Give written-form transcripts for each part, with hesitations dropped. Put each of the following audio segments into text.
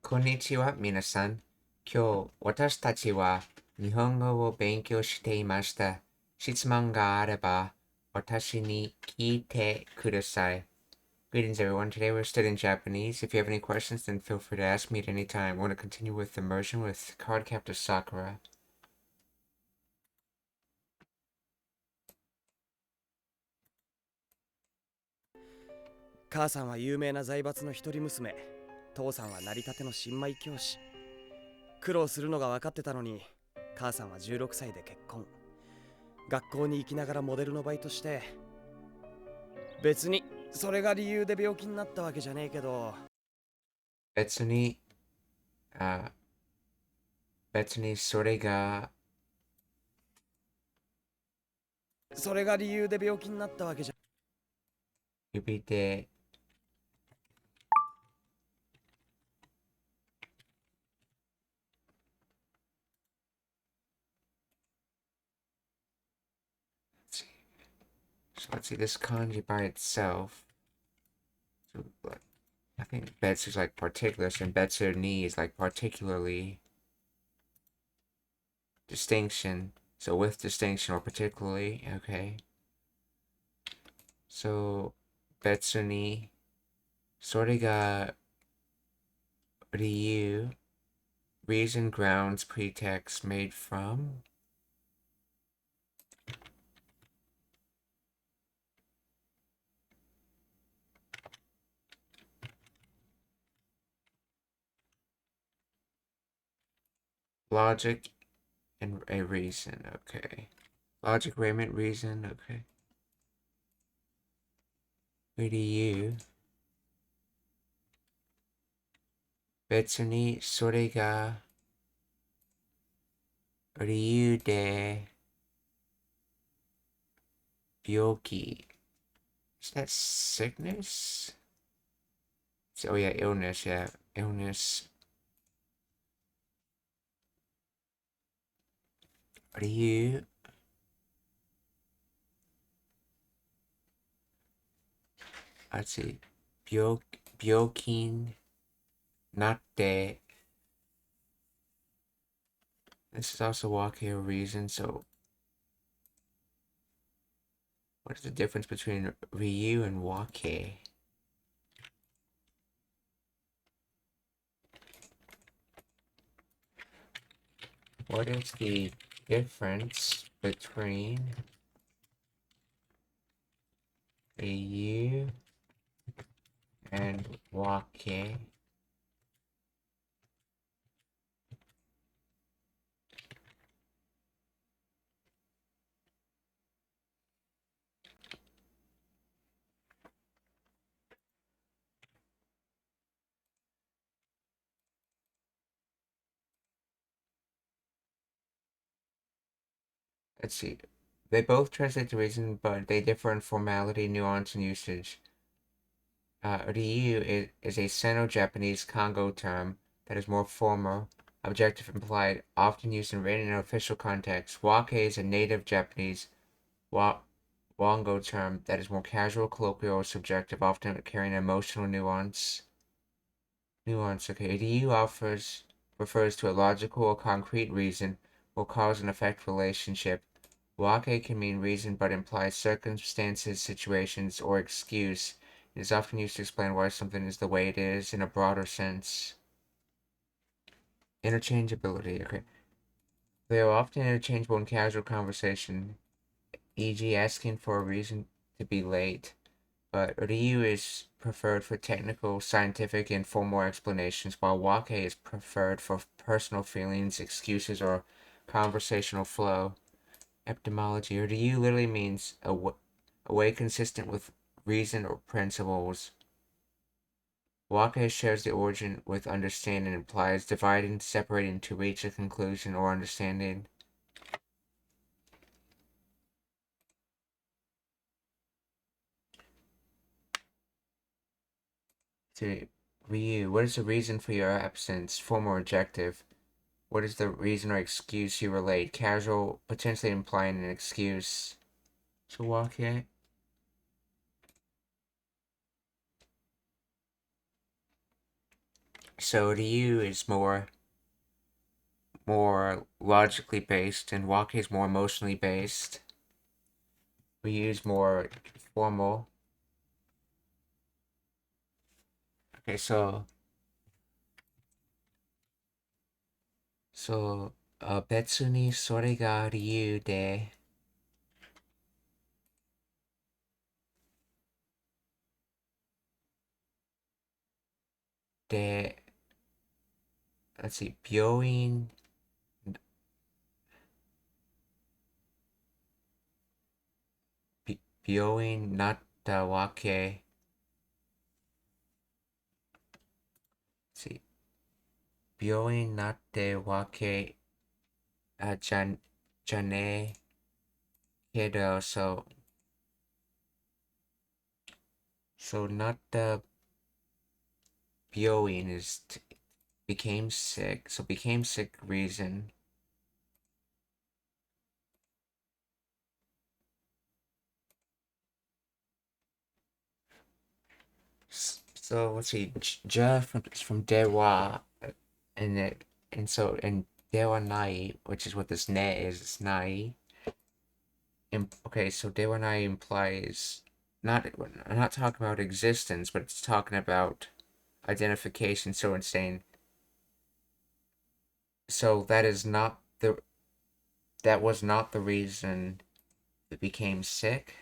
こんにちは、皆さん。今日、私たちは日本語を勉強していました。質問があれば、私に聞いてください。Greetings, everyone. Today we're studying Japanese. If you have any questions, then feel free to ask me at any time. We're going to continue with immersion with Card Captor Sakura. 母さんは有名な財閥の一人娘、父さんは成り立ての新米教師。苦労するのが分かってたのに、母さんは16歳で結婚。学校に行きながらモデルのバイトして、別にそれが理由で病気になったわけじゃねえけど、別に、それが理由で病気になったわけじゃ。指でSo let's see this kanji by itself. So, I think betsu is like particulars, and betsu ni is like particularly distinction. So with distinction or particularly, okay. So betsu ni sore ga ryu, reason, grounds, pretext made from. Logic and a reason, okay. Logic, arrangement, reason, okay. Ryu. Betsu ni sore ga ryu de byoki. Is that sickness? Oh yeah, illness, yeah. Illness. Ryu. Let's see. Byokin natte. This is also wake reason, so what is the difference between Ryu and wake? What is the difference between Ryu and wake? Let's see. They both translate to reason, but they differ in formality, nuance, and usage. Ryu is a Sino-Japanese Congo term that is more formal, objective, implied, often used in written and official contexts. Wake is a native Japanese Wango term that is more casual, colloquial, or subjective, often carrying emotional nuance. Okay. Ryu refers to a logical or concrete reason or cause and effect relationship. Wake can mean reason but implies circumstances, situations, or excuse. It is often used to explain why something is the way it is in a broader sense. Interchangeability, okay. They are often interchangeable in casual conversation, e.g. asking for a reason to be late, but Ryu is preferred for technical, scientific, and formal explanations, while Wake is preferred for personal feelings, excuses, or conversational flow. Etymology, Ryu literally means a way consistent with reason or principles. Wake shares the origin with understanding and implies dividing, separating to reach a conclusion or understanding. To Ryu, what is the reason for your absence? Formal or adjective. What is the reason or excuse you relate? Casual, potentially implying an excuse. So Wake. so Ryu is more logically based, and Wake is more emotionally based. We use more formal. Okay, so 別にそれが理由で、let's see, 病院になったわけ。let's see, 病院になってわけじゃねえけど、so not the 病院 is became sick, so became sick reason. So let's see, ja from dewa, and dewa nai, which is what this ne is, it's nai. Okay, so dewa nai implies not, I'm not talking about existence, but it's talking about identification. So it's saying, so that was not the reason it became sick.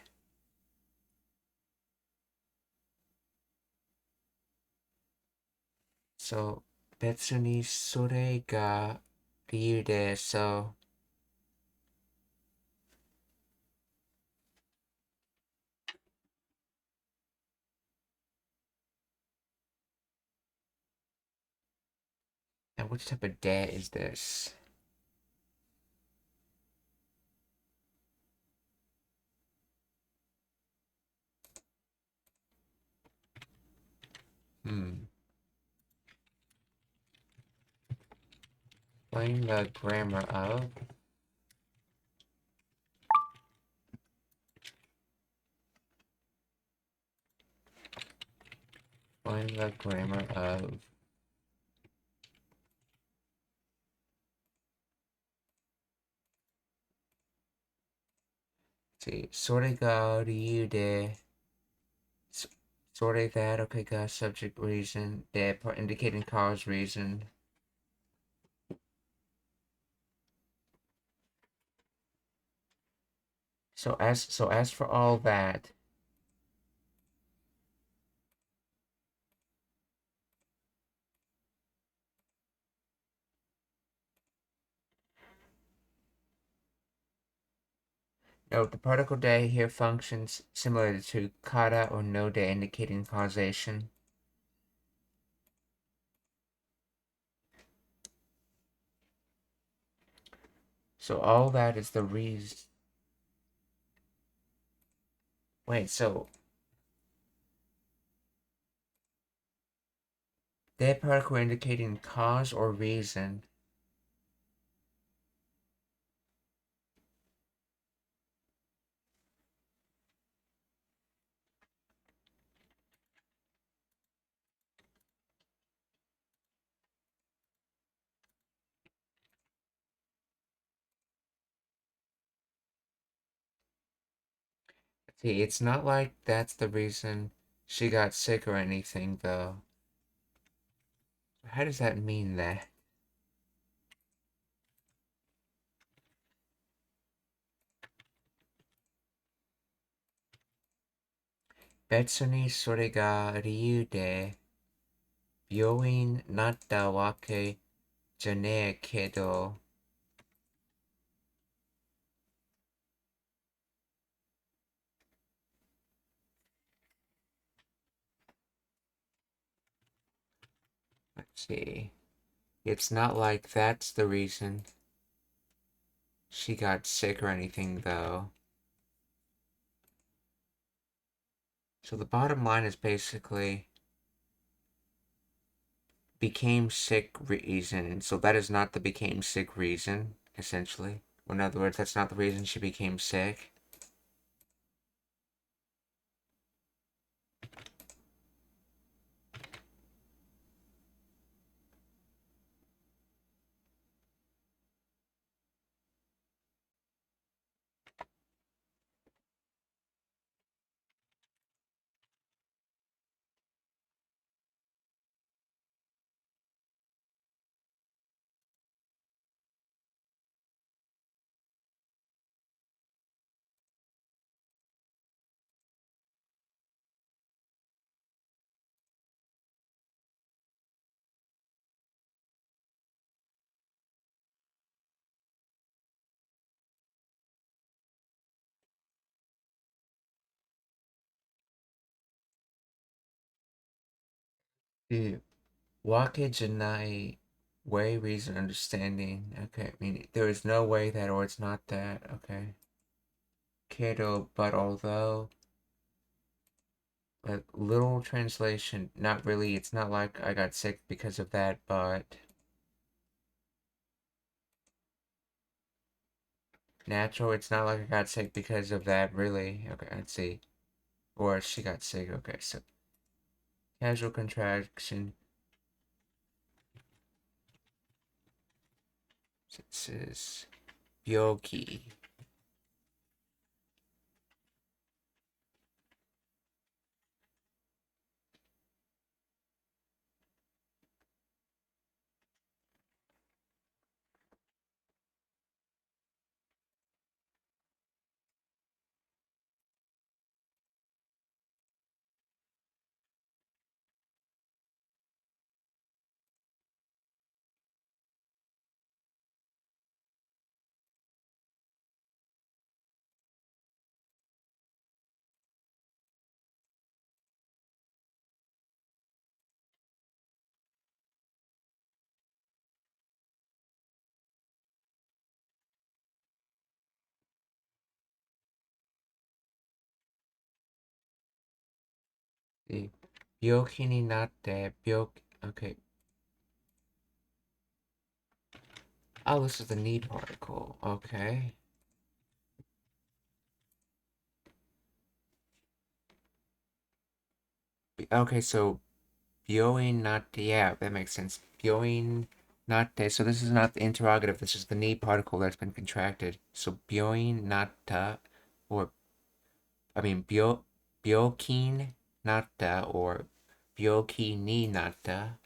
So 別にそれが理由で、so now which type of de is this? Explain the grammar of. Explain the grammar of. See, それが理由で、それ that, okay, got subject reason, de part indicating cause reason. So as for all that, note the particle de here functions similar to kata or no de indicating causation. So all that is the reason. Wait, so de particle indicating cause or reason. See, it's not like that's the reason she got sick or anything, though. How does that mean that? Betsu ni sore ga ryu de byouin natta wake janee kedo. Let's see. It's not like that's the reason she got sick or anything, though. So the bottom line is basically became sick reason. So that is not the became sick reason, essentially. Or in other words, that's not the reason she became sick. The Wakijanai way, reason, understanding. Okay, meaning there is no way that or it's not that. Okay. Kedo, but although. Like, literal translation, not really. It's not like I got sick because of that, but. Natural, it's not like I got sick because of that, really. Okay, let's see. Or she got sick. Okay, so. Casual contraction. It says. Byoki. The Byoki ni natte. Byoki. Okay. Oh, this is the need particle. Okay. Okay, so Byoin natte. Yeah, that makes sense. Byoin natte. So this is not the interrogative. This is the need particle that's been contracted. So Byoin natta, or I mean Byokin natta, or Byoki ni natta.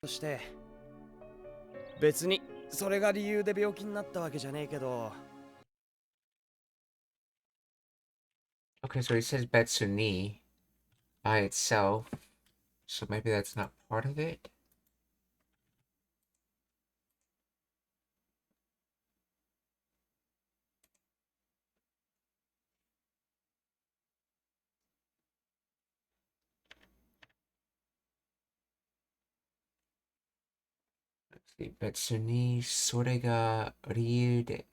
そして別にそれが理由で病気になったわけじゃねえけど。Okay, so he says Betsuni by itself. So maybe that's not part of it. Let's see. Betsuni, それが理由で.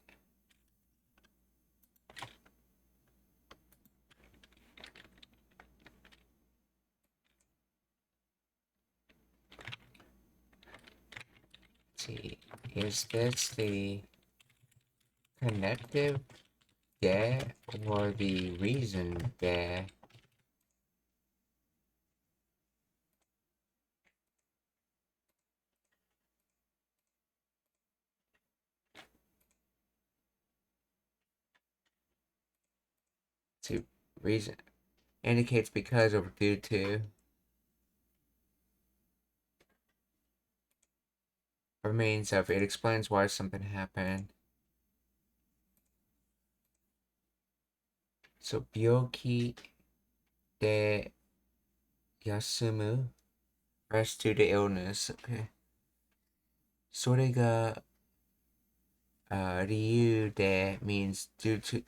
See, is this the connective there or the reason there? See, reason indicates because or due to. Or means of, it explains why something happened. So, byoki de yasumu, rest due to illness. Okay. それが 理由で means due to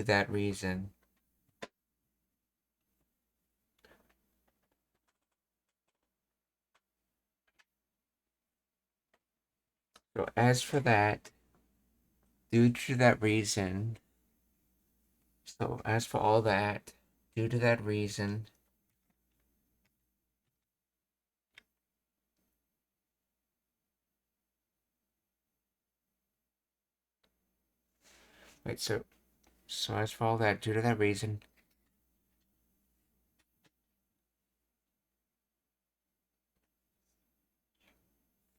that reason. So as for that, due to that reason. So as for all that, due to that reason. Wait, so as for all that, due to that reason.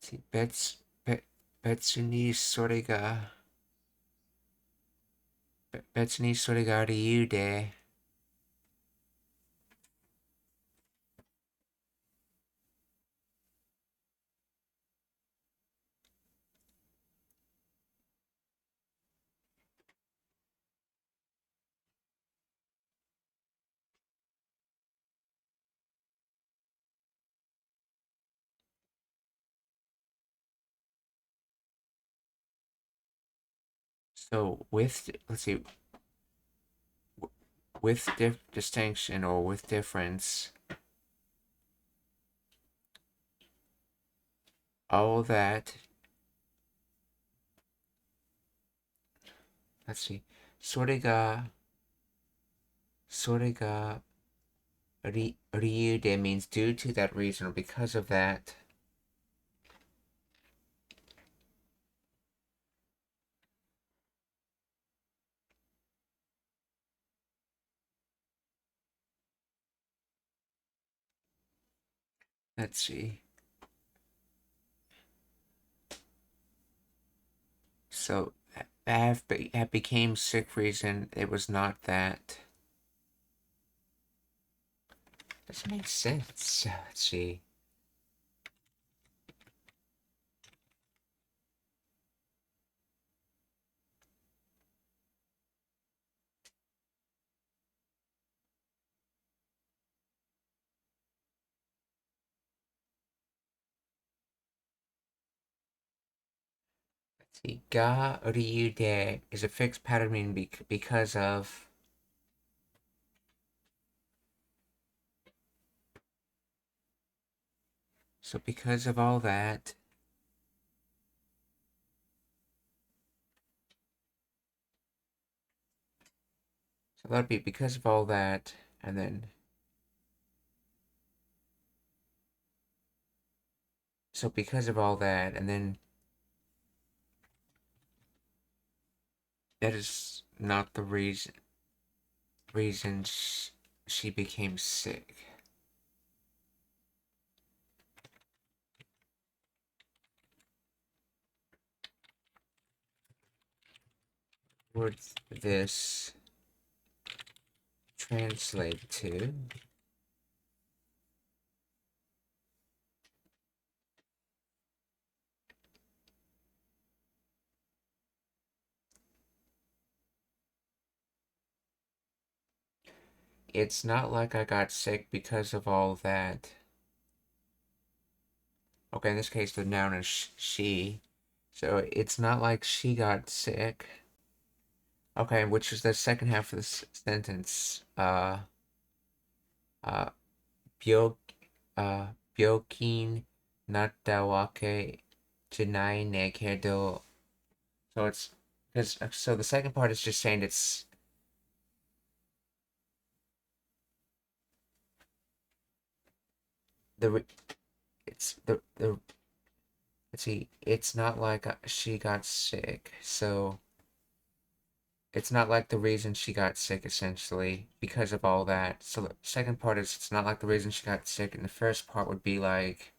See,別にそれが理由で So with, let's see, with distinction or with difference, all that, let's see, それが理由で means due to that reason or because of that. Let's see. So have became sick reason it was not that. Doesn't make sense. Let's see. Let's see. Ga ryu de is a fixed pattern meaning because of. So because of all that. So that'd be because of all that, and then. So because of all that, and then. That is not the reason she became sick. Would this translate to? It's not like I got sick because of all that. Okay, in this case, the noun is she. So it's not like she got sick. Okay, which is the second half of the sentence. Uh, 病, 病気になったわけじゃないねけど. So it's, so the second part is just saying it's, it's the let's see, it's not like she got sick, so it's not like the reason she got sick, essentially, because of all that. So the second part is it's not like the reason she got sick, and the first part would be like,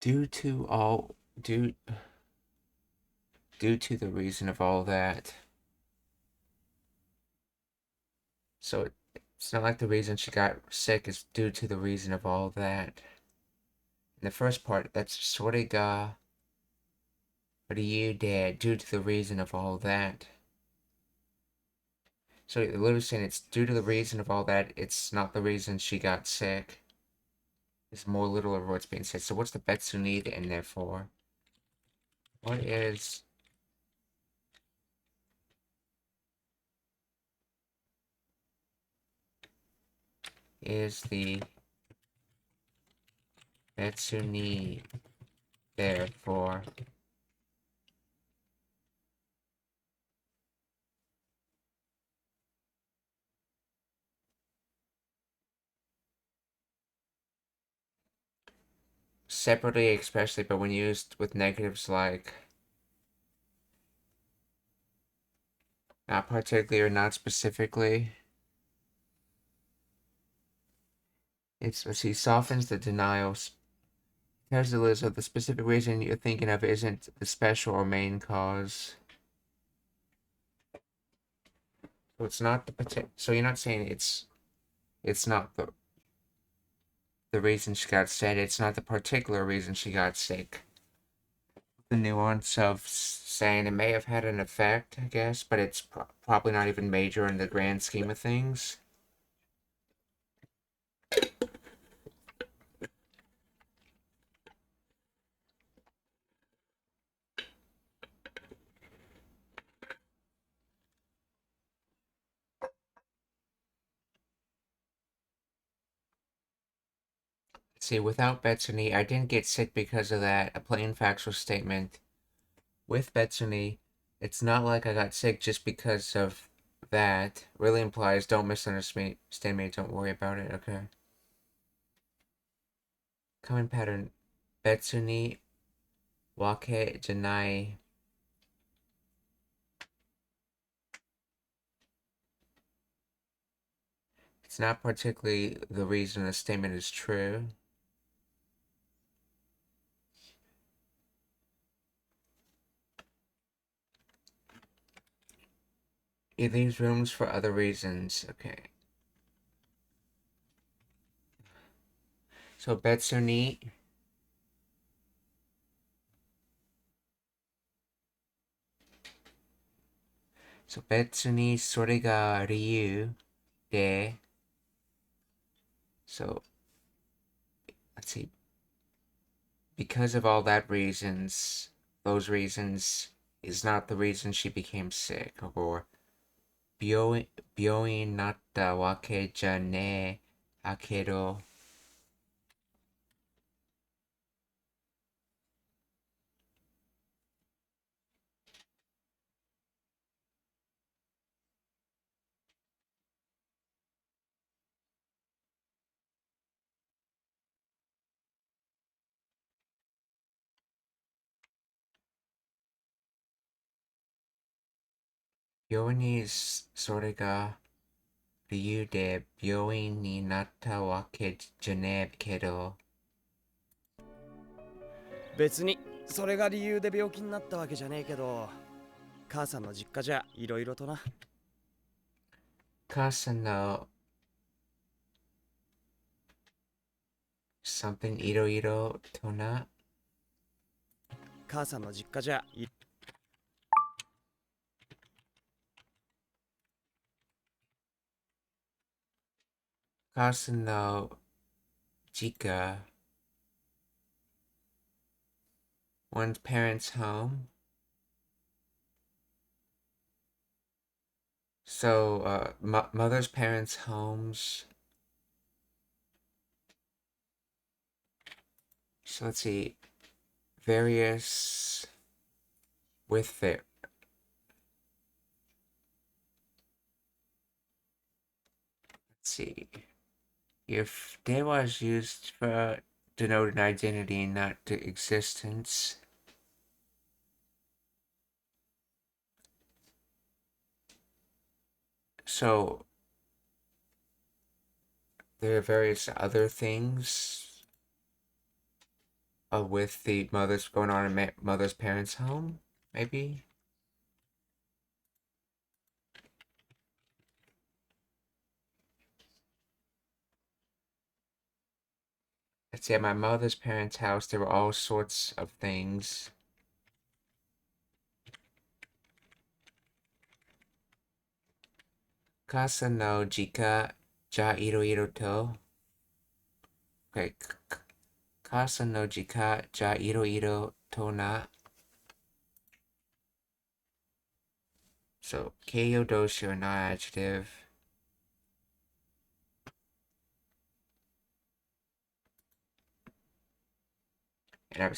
due to all, due to the reason of all that. So it's not like the reason she got sick is due to the reason of all that. In the first part, that's それが理由で due to the reason of all that. So you're literally saying it's due to the reason of all that, it's not the reason she got sick. It's more literal of what's being said. So what's the betsu need in there for? What is the betsu need there for? Separately, especially, but when used with negatives like not particularly or not specifically, it's, let's see, softens the denials. Tells the list of the specific reason you're thinking of isn't the special or main cause. So it's not the so you're not saying it's not the the reason she got sick. It's not the particular reason she got sick. The nuance of saying it may have had an effect, I guess, but it's probably not even major in the grand scheme of things. See, without Betsuni, I didn't get sick because of that. A plain factual statement. With Betsuni, it's not like I got sick just because of that. Really implies don't misunderstand me, don't worry about it, okay? Common pattern. Betsuni wake janai. It's not particularly the reason the statement is true. It leaves rooms for other reasons. Okay. So Betsuni. So Betsuni sore ga ryu de. So let's see. Because of all that reasons, those reasons is not the reason she became sick. Or 病院になったわけじゃねえだけど、病院にそれが理由で病院になったわけじゃねえけど、別にそれが理由で病気になったわけじゃねえけど、母さんの実家じゃいろいろとな。母さんの something いろいろとな。母さんの実家じゃ母さんの実家 one's parents' home. So, mother's parents' homes. So let's see. Various with it. Let's see. If they was used for denote an identity, not the existence. So there are various other things with the mother's going on in mother's parents' home, maybe. Let's see, at my mother's parents' house, there were all sorts of things. Casa no jika ja iro to. Okay. Casa no jika ja iro to na. So, keiyo doshi are not adjective. And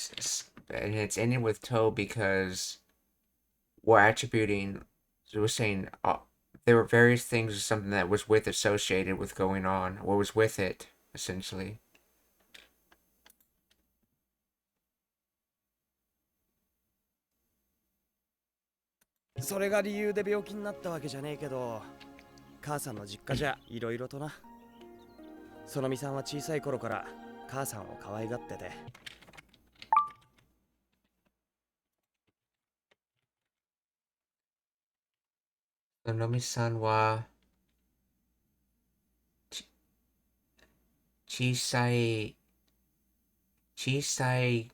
it's ending with to because we're attributing, so we're saying there were various things or something that was with associated with going on, or was with it, essentially. それが理由で病気になったわけじゃねえけど、母さんの実家じゃいろいろとな。そのみさんは小さい頃から母さんを可愛がってて。Sonomi-san wa 小さい、小さい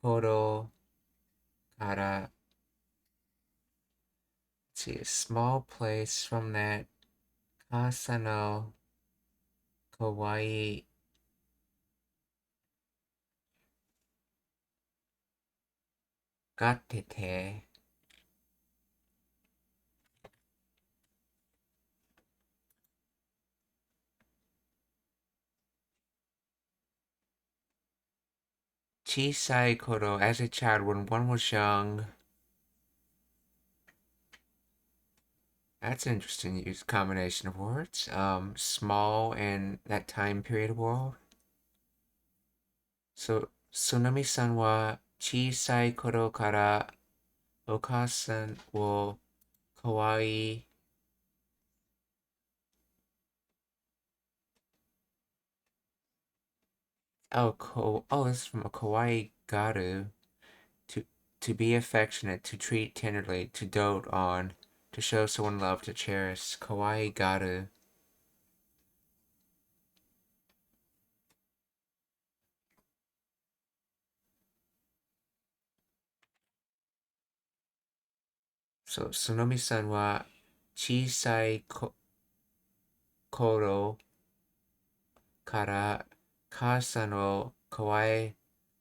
頃から、let's see, a small place from that 母さんのかわいいがってて、小さい頃 as a child when one was young. That's an interesting use combination of words. Small and that time period world. So, Tsunami-san wa chisai koro kara okasan wo kawaii. Oh, this is from a kawaii garu. To, to be affectionate, to treat tenderly, to dote on, to show someone love, to cherish. Kawaii garu. So, Tsunami-san wa chisai koro kara kasan wo kawaii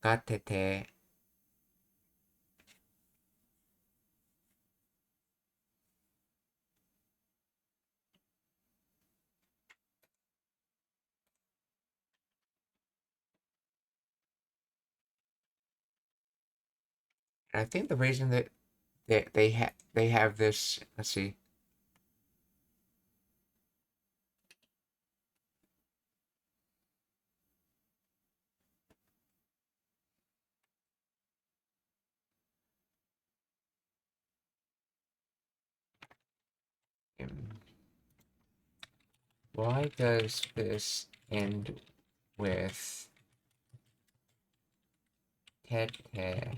gatte te. And I think the reason that they have this, let's see. Why does this end with tete?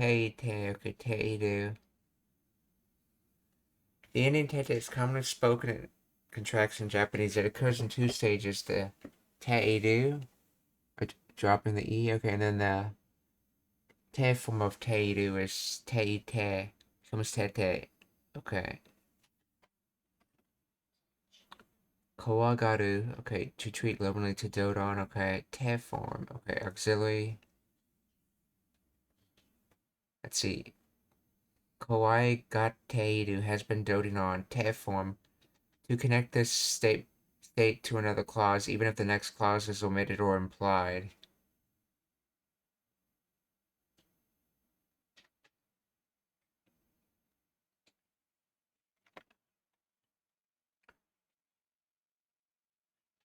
Teite, okay, teidu. The Indian tete is commonly spoken in contraction in Japanese. It occurs in two stages: the teidu, dropping the e, okay, and then the te form of teidu is teite, becomes tete, okay. Kawagaru, okay, to treat lovingly, to dote on, okay. Te form, okay, auxiliary. Let's see. Kawaii Gateiru has been doting on te form to connect this state to another clause, even if the next clause is omitted or implied.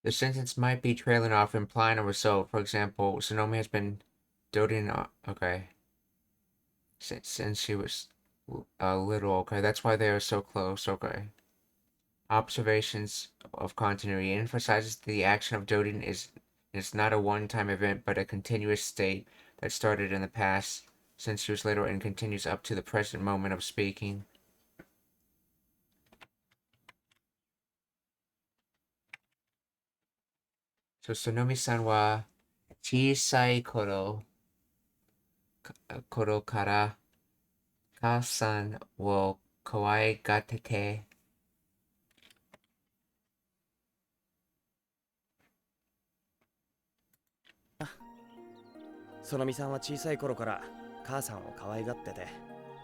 The sentence might be trailing off, implying a result. For example, Sonomi has been doting on. Okay. Since she was little. Okay, that's why they are so close. Okay. Observations of continuity emphasizes the action of doting is not a one-time event, but a continuous state that started in the past since she was little and continues up to the present moment of speaking. So Sonomi-san wa chisai koro kara ka-san wo kawaii gatte te. そのみさんは小さい頃から母さんを可愛がってて、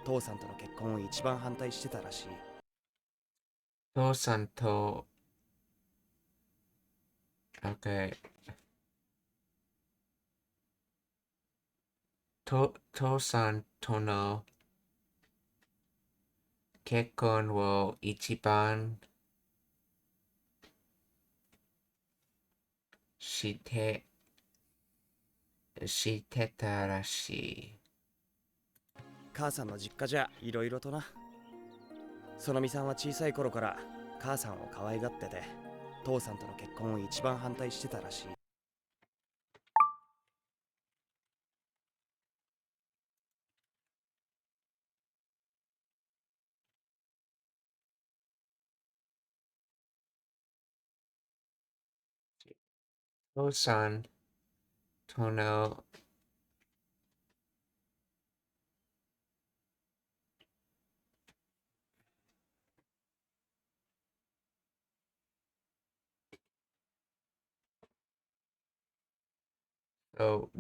父さんとの結婚を一番反対してたらしい。父さんと okay 父さんとの結婚を一番してたらしい。母さんの実家じゃいろいろとな。そのみさんは小さい頃から母さんを可愛がってて、父さんとの結婚を一番反対してたらしい。父さんとのSo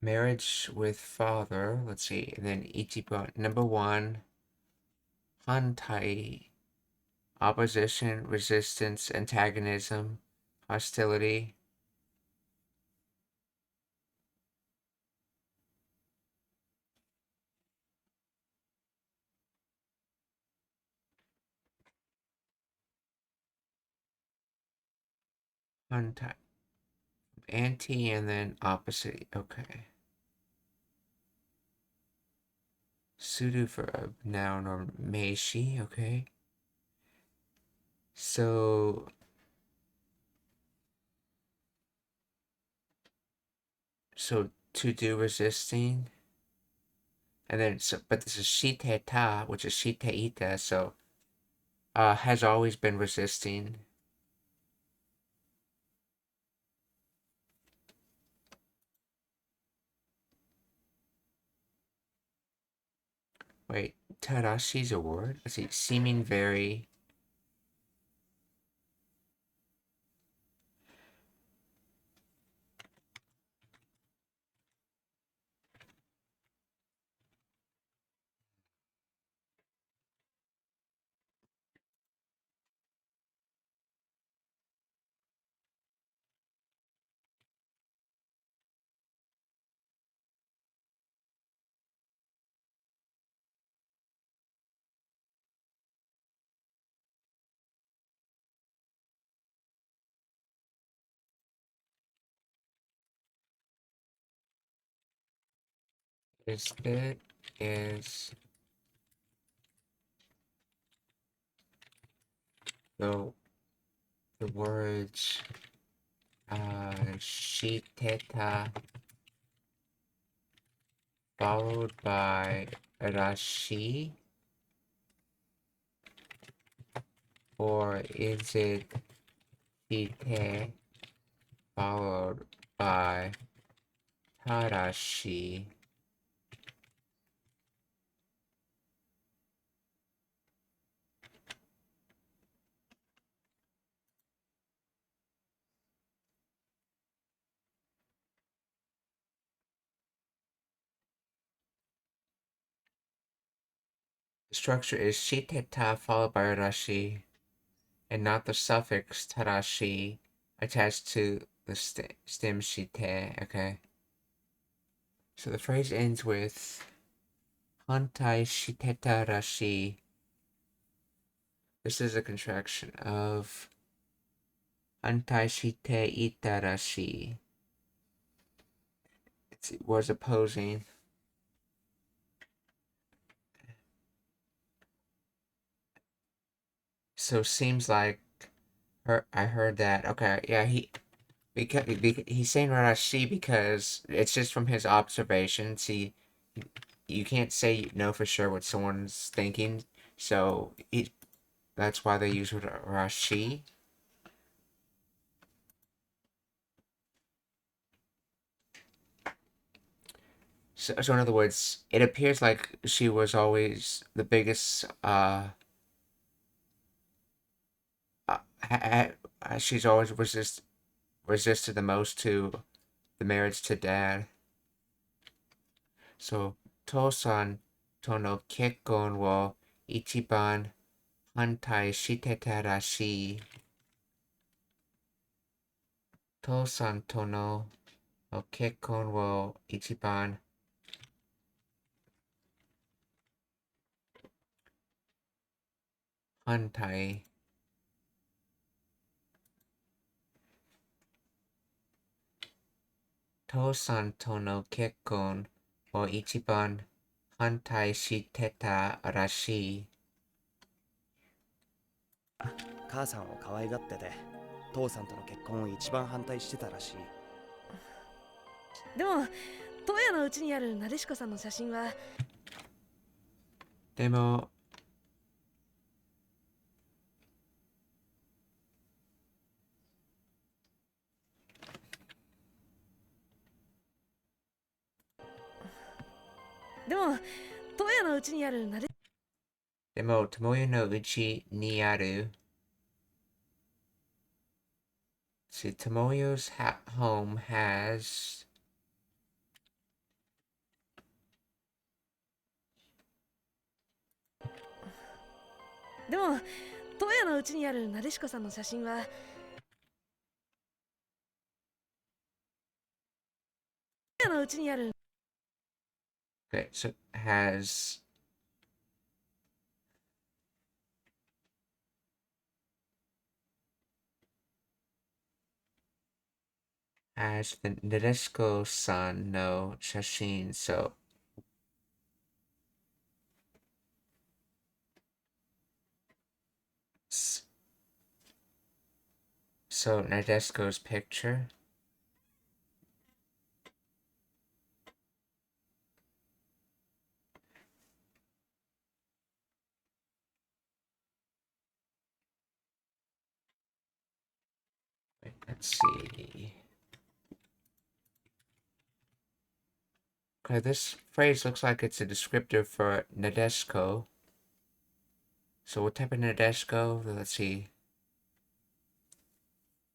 marriage with father, let's see, and then ichiban, number one, hantai, opposition, resistance, antagonism, hostility. Hantai, anti, and then opposite. Okay. Pseudo verb, noun or meishi. Okay. So to do resisting, and then but this is shite ta, which is shite ita. So has always been resisting. Wait, Tarashi's a word? Let's see, seeming very. Is the the words shiteta followed by rashi, or is it shite followed by tarashi? The structure is shiteta followed by rashi, and not the suffix tarashi attached to the stem shite. Okay. So the phrase ends with Hantai shiteta rashi. This is a contraction of Hantai shite ita rashi. It was opposing. So seems like I heard that. Okay, yeah, he's saying rashi because it's just from his observations. You can't say no for sure what someone's thinking. So that's why they use rashi. So in other words, it appears like she was always the biggest. She's always resisted the most to the marriage to dad. So Tosan tono kekkon wo ichiban hantai shiteta rashi. Tosan tono kekkon wo ichiban hantai 父さんとの結婚を一番反対してたらしい。母さんを可愛がってて父さんとの結婚を一番反対してたらしい。でもトヤのうちにあるなでしこさんの写真はでも、トヤのうちにあるなででも、友よのうちにある。See, Tomoyo's home has. でもトヤのうちにあるなでしこさんの写真はトヤのうちにある Okay, so has the Nadeshiko-san no shashin, so Nadeshiko's picture. Wait, let's see. Okay, this phrase looks like it's a descriptor for Nadeshiko. So what type of Nadeshiko? Let's see.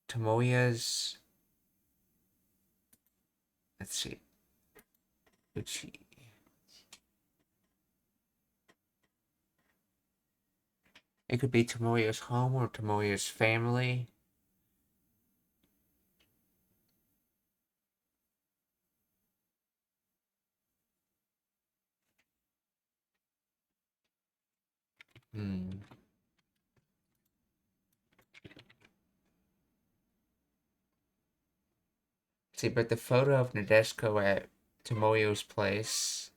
Tomoya's. Let's see. Uchi. It could be Tomoya's home or Tomoya's family. See, but the photo of Nadeshiko at Tomoyo's place.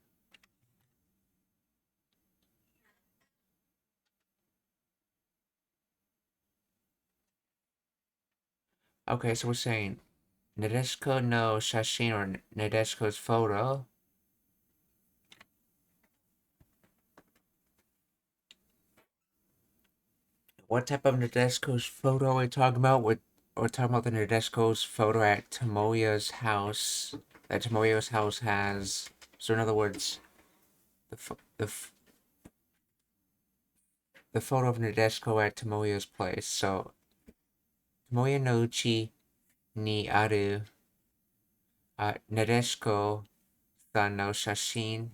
Okay, so we're saying Nadeshiko no shashin or Nadeshiko's photo. What type of Nadeshiko's photo are we talking about? We're talking about the Nadeshiko's photo at Tomoya's house. That Tomoya's house has. So in other words, the photo of Nadeshiko at Tomoya's place. So Tomoya no uchi ni aru Nadeshiko-san no shashin.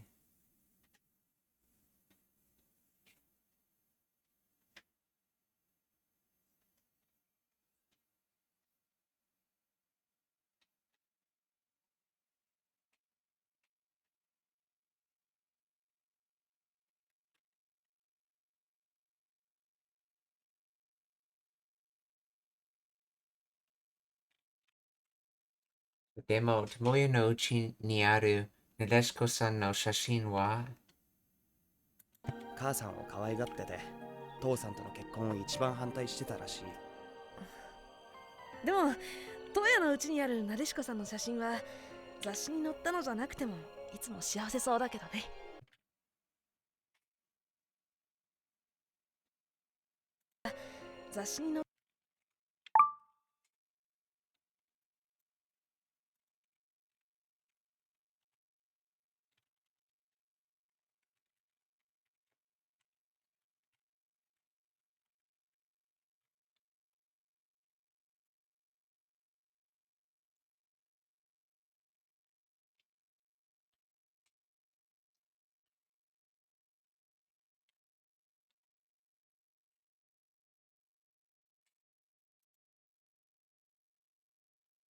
Demo, Tomoya no uchi ni aru Nadeshiko-san no shashin wa? 母さんを可愛がってて父さんとの結婚を一番反対してたらしい。でもトヤのうちにあるなでしこさんの写真は雑誌に載ったのじゃなくてもいつも幸せそうだけどね。雑誌に載っ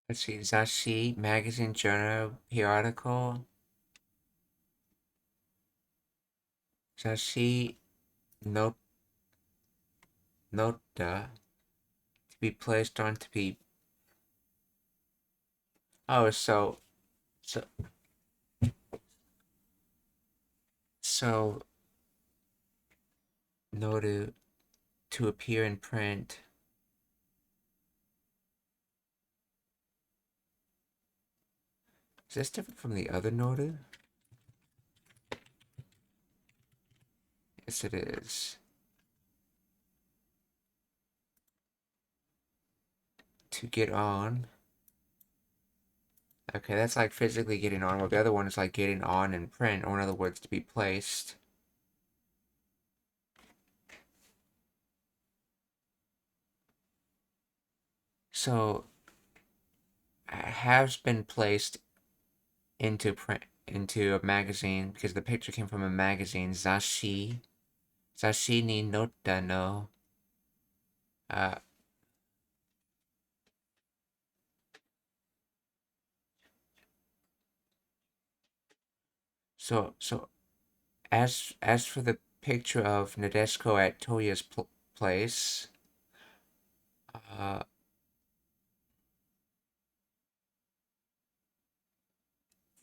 Let's see, Zashi, magazine, journal, periodical. Zashi, nota, to be placed on to be. Oh, so So note to appear in print. Is this different from the other note? Yes, it is. To get on. Okay, that's like physically getting on, while the other one is like getting on in print, or in other words, to be placed. So, has been placed into print, into a magazine, because the picture came from a magazine, Zashi ni notta no. So as for the picture of Nadeshiko at Toya's place,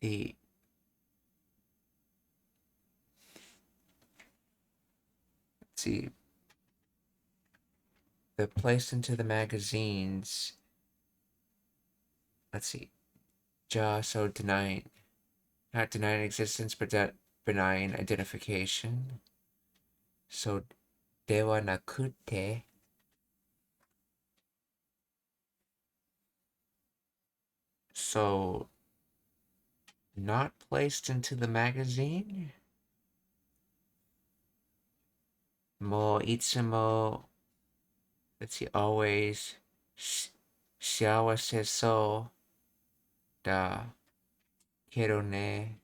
the let's see, the placed into the magazines. Let's see, so denying, not denying existence, but denying identification. So dewa nakute. So not placed into the magazine. Mo itsumo. Let's see, always. Shiawase so da kedo ne.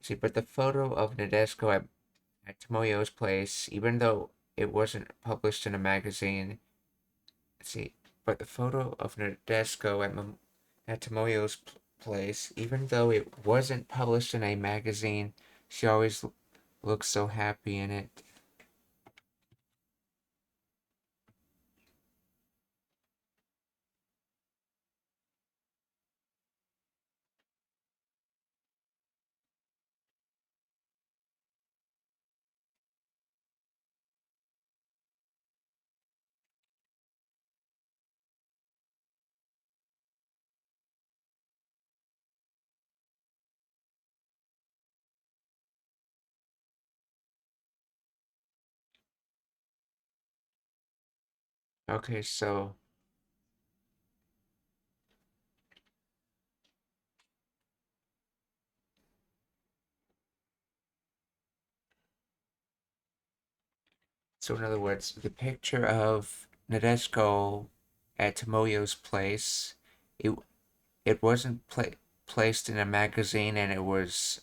See, but the photo of Nadeshiko at Tomoyo's place, even though it wasn't published in a magazine, let's see, but the photo of Nadeshiko at Tomoyo's place, even though it wasn't published in a magazine, she always looks so happy in it. Okay, so in other words, the picture of Nadeshiko at Tomoyo's place, it wasn't placed in a magazine, and it was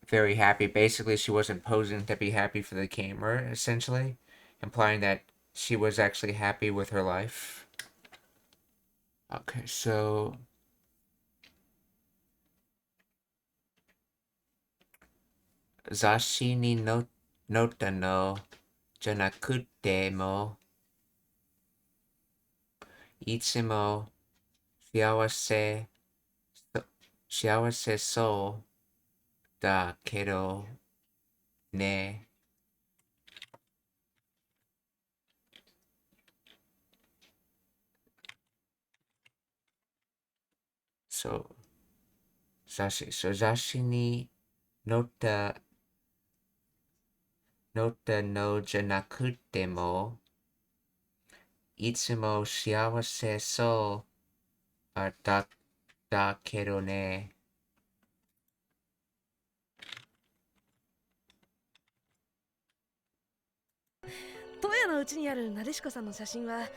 very happy. Basically, she wasn't posing to be happy for the camera, essentially, implying that she was actually happy with her life. Okay, so Zashi ni nota no janakute mo itsumo shiawase so da kedo ne. So Zashi ni nota no janakute mo itsumo shiawase so da kedo ne. トヤのうちにあるなでしこさんの写真は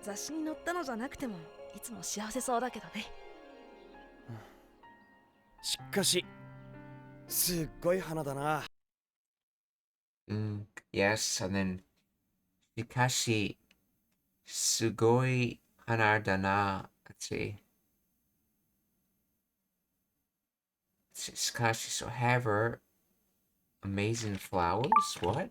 雑誌に載ったのじゃなくてもいつも幸せそうだけどね。しかしすっごい花だな。Yes, and then しかしすごい花だな. Let's see. しかし, so however, Amazing flowers? What?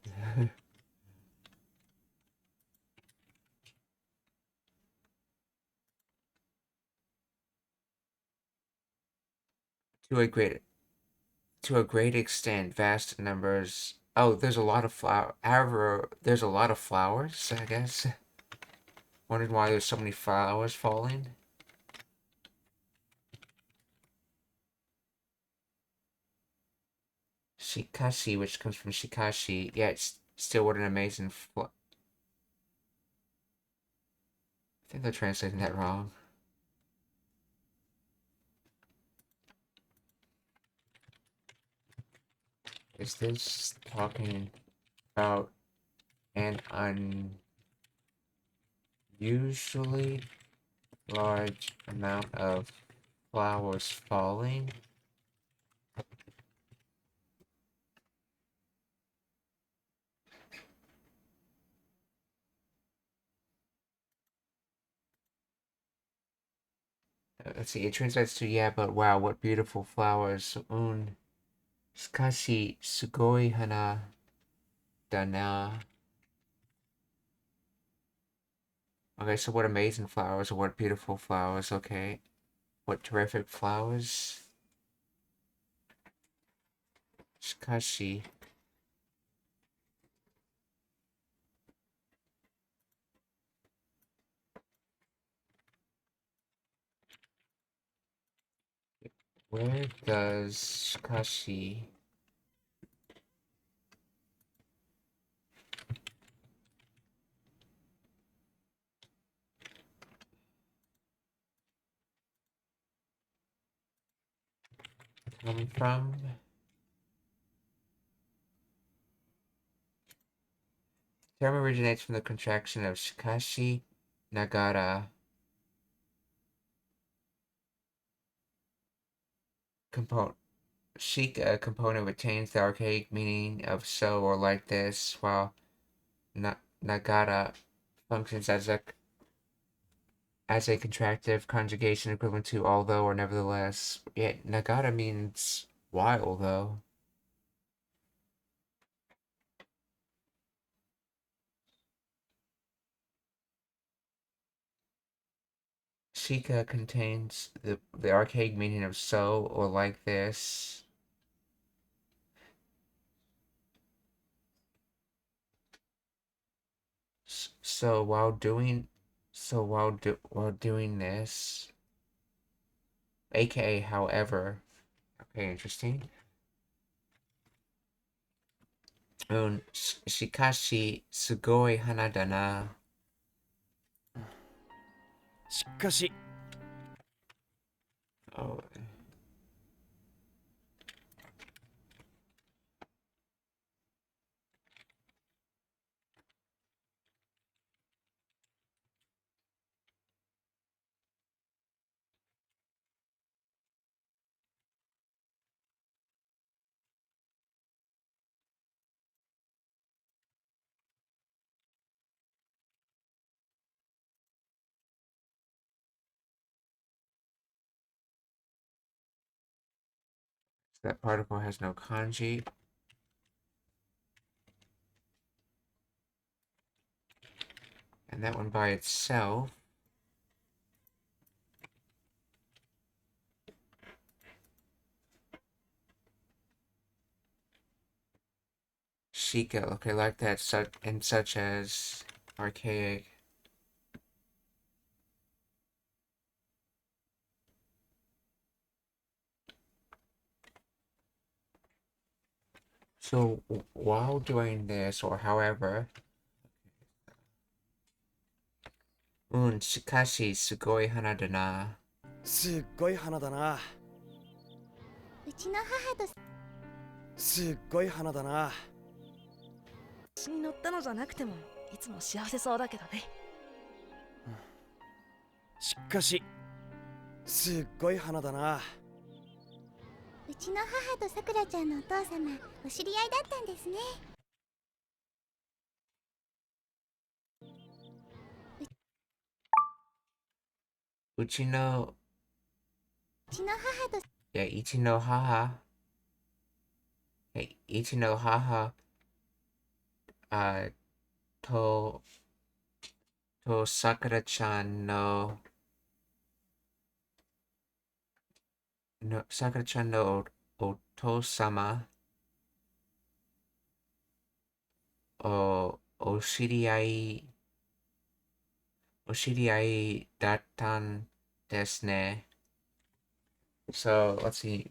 to a great extent, vast numbers. Oh, there's a lot of flower. However, there's a lot of flowers, I guess. Wondered why there's so many flowers falling. Shikashi, which comes from Shikashi. Yeah, it's still what an amazing I think they're translating that wrong. Is this talking about an unusually large amount of flowers falling? Let's see, it translates to, yeah, but wow, what beautiful flowers. Shikashi, sugoi hana da na. Okay, so what amazing flowers, or what beautiful flowers, okay. What terrific flowers. Shikashi. Where does Shikashi come from? The term originates from the contraction of Shikashi Nagara. Shika component retains the archaic meaning of so or like this, while Nagara functions as a contractive conjugation equivalent to although or nevertheless. Yeah, Nagara means while, though. Shika contains the archaic meaning of so or like this. So while doing this, aka however. Okay, interesting. Shikashi sugoi hana da na. しかし Oh. That particle has no kanji. And that one by itself. Shika, okay, like that, such as archaic. So while doing this, or however, shikashi sugoi hana da na. すっごい花だな。うちの母とすっごい花だな。私に乗ったのじゃなくてもいつも幸せそうだけどね。しかしすっごい花だな。うちの母とさくらちゃんのお父様お知り合いだったんですね。うちのうちの母といや、ichi no haha. Hey, ichi no haha to Sakura-chan no Sakura-chan no Oto-sama o shiriai dattan desu ne. So let's see.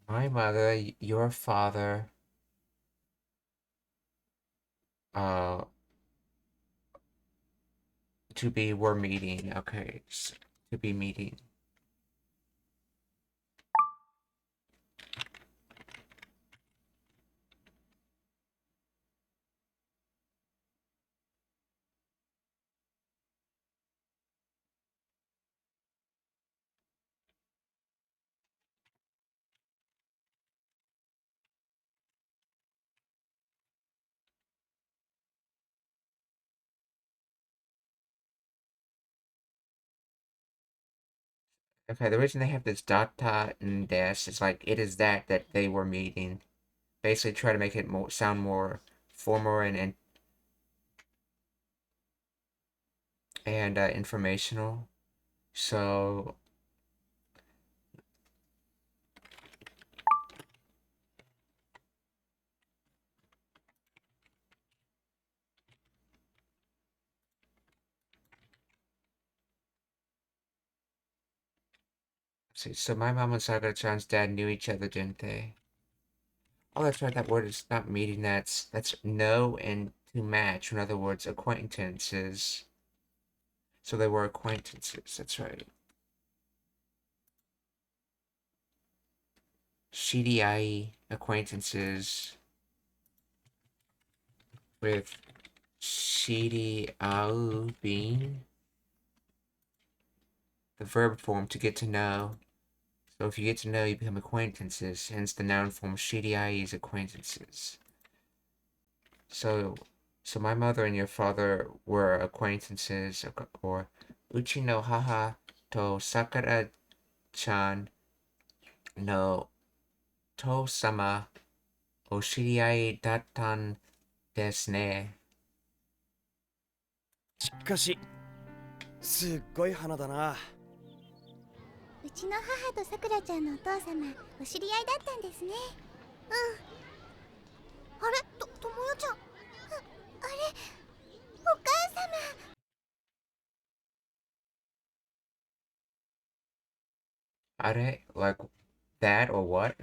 My mother, your father, uh, we're meeting. Okay, to be meeting. Okay, the reason they have this dot and dash is like it is that they were meeting. Basically, try to make it sound more formal and informational. So see, so my mom and Sakura-chan's dad knew each other, didn't they? Oh, that's right. That word is not meeting. That's know and to match. In other words, acquaintances. So they were acquaintances. That's right. CDI acquaintances with CDAU being the verb form to get to know. So if you get to know, you become acquaintances. Hence the noun form CDI is acquaintances. So my mother and your father were acquaintances, or Uchi no haha to Sakura-chan no to-sama o shiriai dattan desu ne. しかしすっごい花だな。うちの母とさくらちゃんのお父様お知り合いだったんですね。あれともよちゃん、あれお母様。Are like that or what?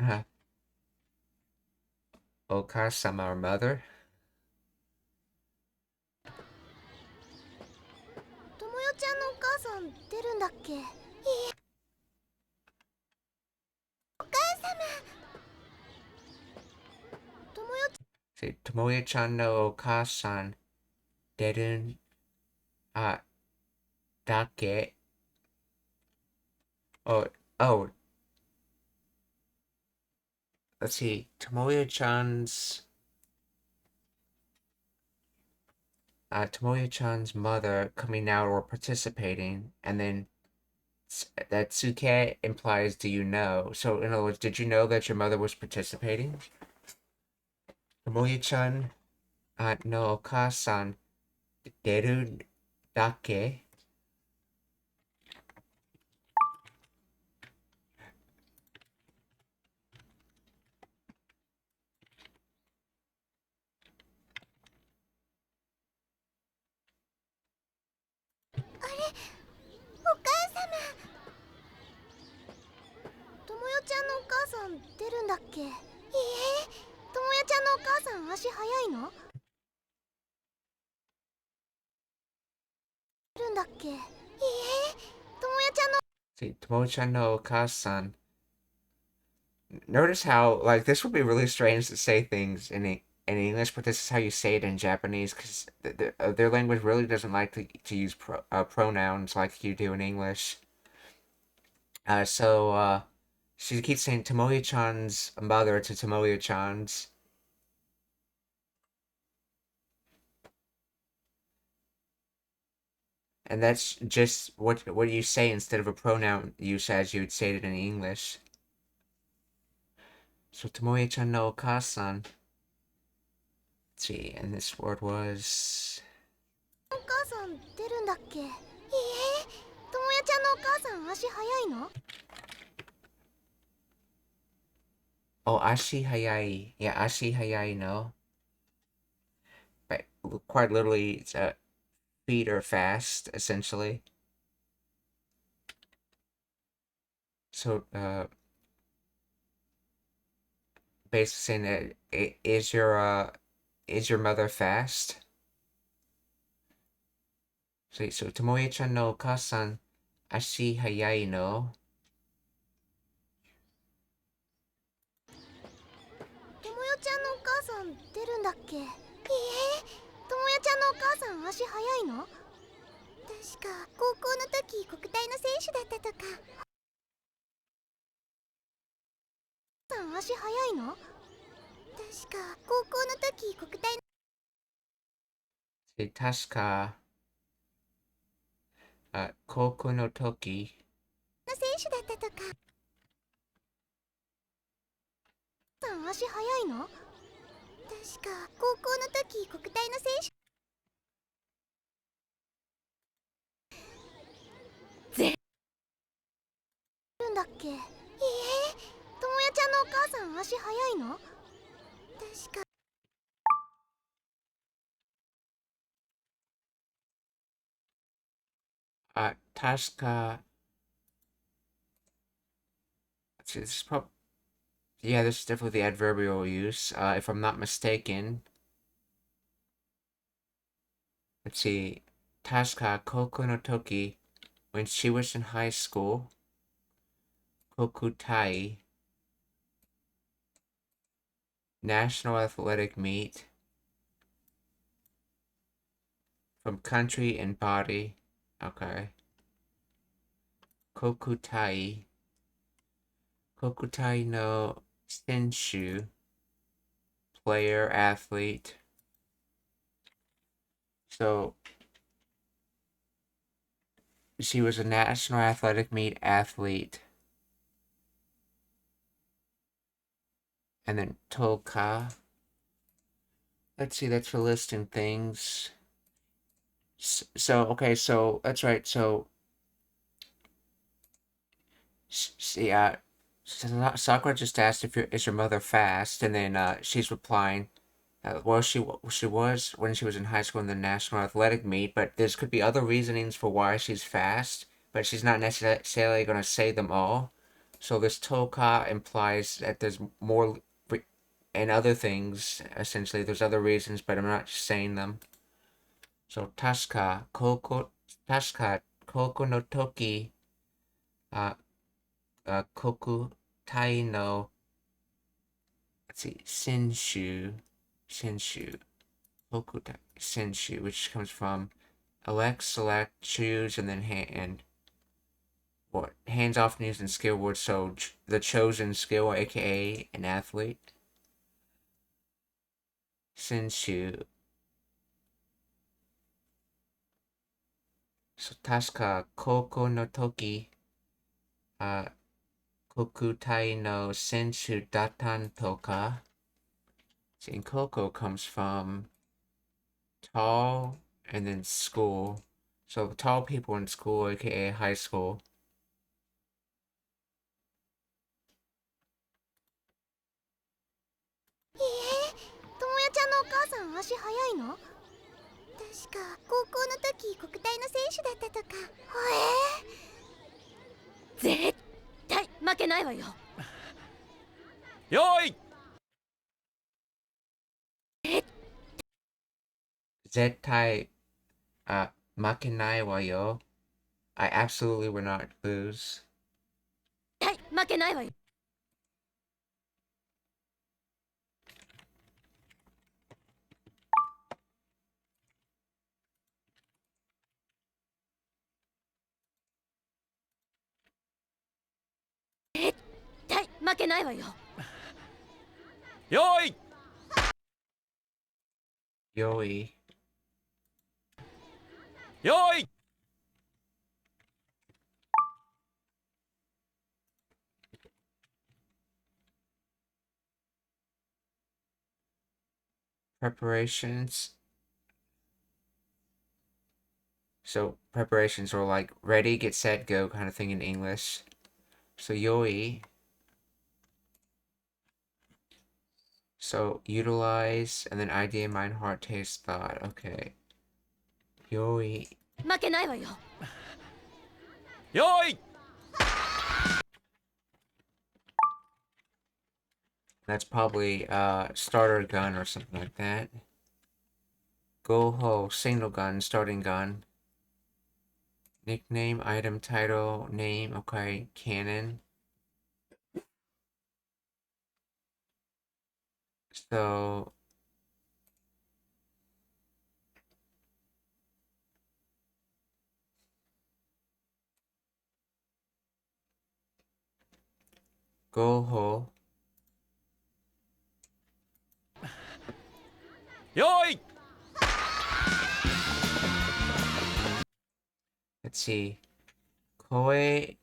Okasama or mother? ともよちゃんのお母さん出るんだっけ？いいえ。お母様。ともよち See, Tomoya-chan no Okasan derun dake. Oh, oh. Let's see. Tomoya-chan's mother coming out or participating, and then that Tsuke implies, do you know? So, in other words, did you know that your mother was participating? Tomoya-chan no Okasan deru dake. お母様。ともよちゃんのお母さん出るんだっけ？いいえ。ともよちゃんのお母さん足速いの？出るんだっけ？いいえ。ともよちゃんの See, Tomoya-chan no Okasan. Notice how, like, this would be really strange to say things in English, but this is how you say it in Japanese, because their language really doesn't like to use pronouns like you do in English. She keeps saying Tomoya-chan's mother to Tomoya-chan's. And that's just what you say instead of a pronoun use as you would say it in English. So Tomoe-chan no Okasan. Let's see, and this word was... お母さん出るんだっけ。ともやちゃんのお母さん足早いの。 Oh, Ashi Hayai. Yeah, Ashi Hayai no. But quite literally, it's feet are fast, essentially. So, basically saying that is your mother fast? So Tomoe-chan no Okasan ashi hayai no. ともやちゃんのお母さん出るんだっけ。ともやちゃんのお母さん足早いの。確か高校の時国体の選手だったとか。お母さん足早いの。確か高校の時国体の See, Tasuka, Koku no Toki. 選手だったとか。お母さん足早いの。確か高校の時国体の選手。るんだっけ。ともやちゃんのお母さん足早いの。確か Tasuka. See, this is probably... Yeah, this is definitely the adverbial use, if I'm not mistaken. Let's see. Tasuka Koku no Toki, when she was in high school. Kokutai. National athletic meet. From country and body. Okay. Kokutai. Kokutai no Senshu. Player, athlete. So, she was a national athletic meet athlete. And then Toka. Let's see, that's for listing things. So, okay, so, that's right, so... See, Sakura just asked if is your mother fast, and then she's replying, well, she was when she was in high school in the national athletic meet, but there could be other reasonings for why she's fast, but she's not necessarily going to say them all. So this toka implies that there's more and other things. Essentially, there's other reasons, but I'm not just saying them. So Tasuka koko no toki, koku tai no, let's see, senshu, koku tai senshu, which comes from elect, select, choose, and then hand. What hands often used in skill words, so the chosen skill, aka an athlete. Senshu. So Tasuka koko no toki, kokutai no senshu datan toka. See, koko comes from tall and then school. So tall people in school, aka high school. ともやちゃんのお母さん足早いの。確か高校の時国体の選手だったとか。絶対負けないわよ。よーい。絶対負けないわよ. I absolutely will not lose. 絶対負けないわよ。絶対負けないわよ。よーい。よい。よーい。preparations. So preparations are like ready, get set, go kind of thing in English. So yoi. So utilize, and then idea, mind, heart, taste, thought. Okay. Yoi. 負けないわよ。よーい。 That's probably starter gun or something like that. Go ho, signal gun, starting gun. Nickname, item, title, name, okay, cannon. So go ho. よーい。 Let's see. Koi.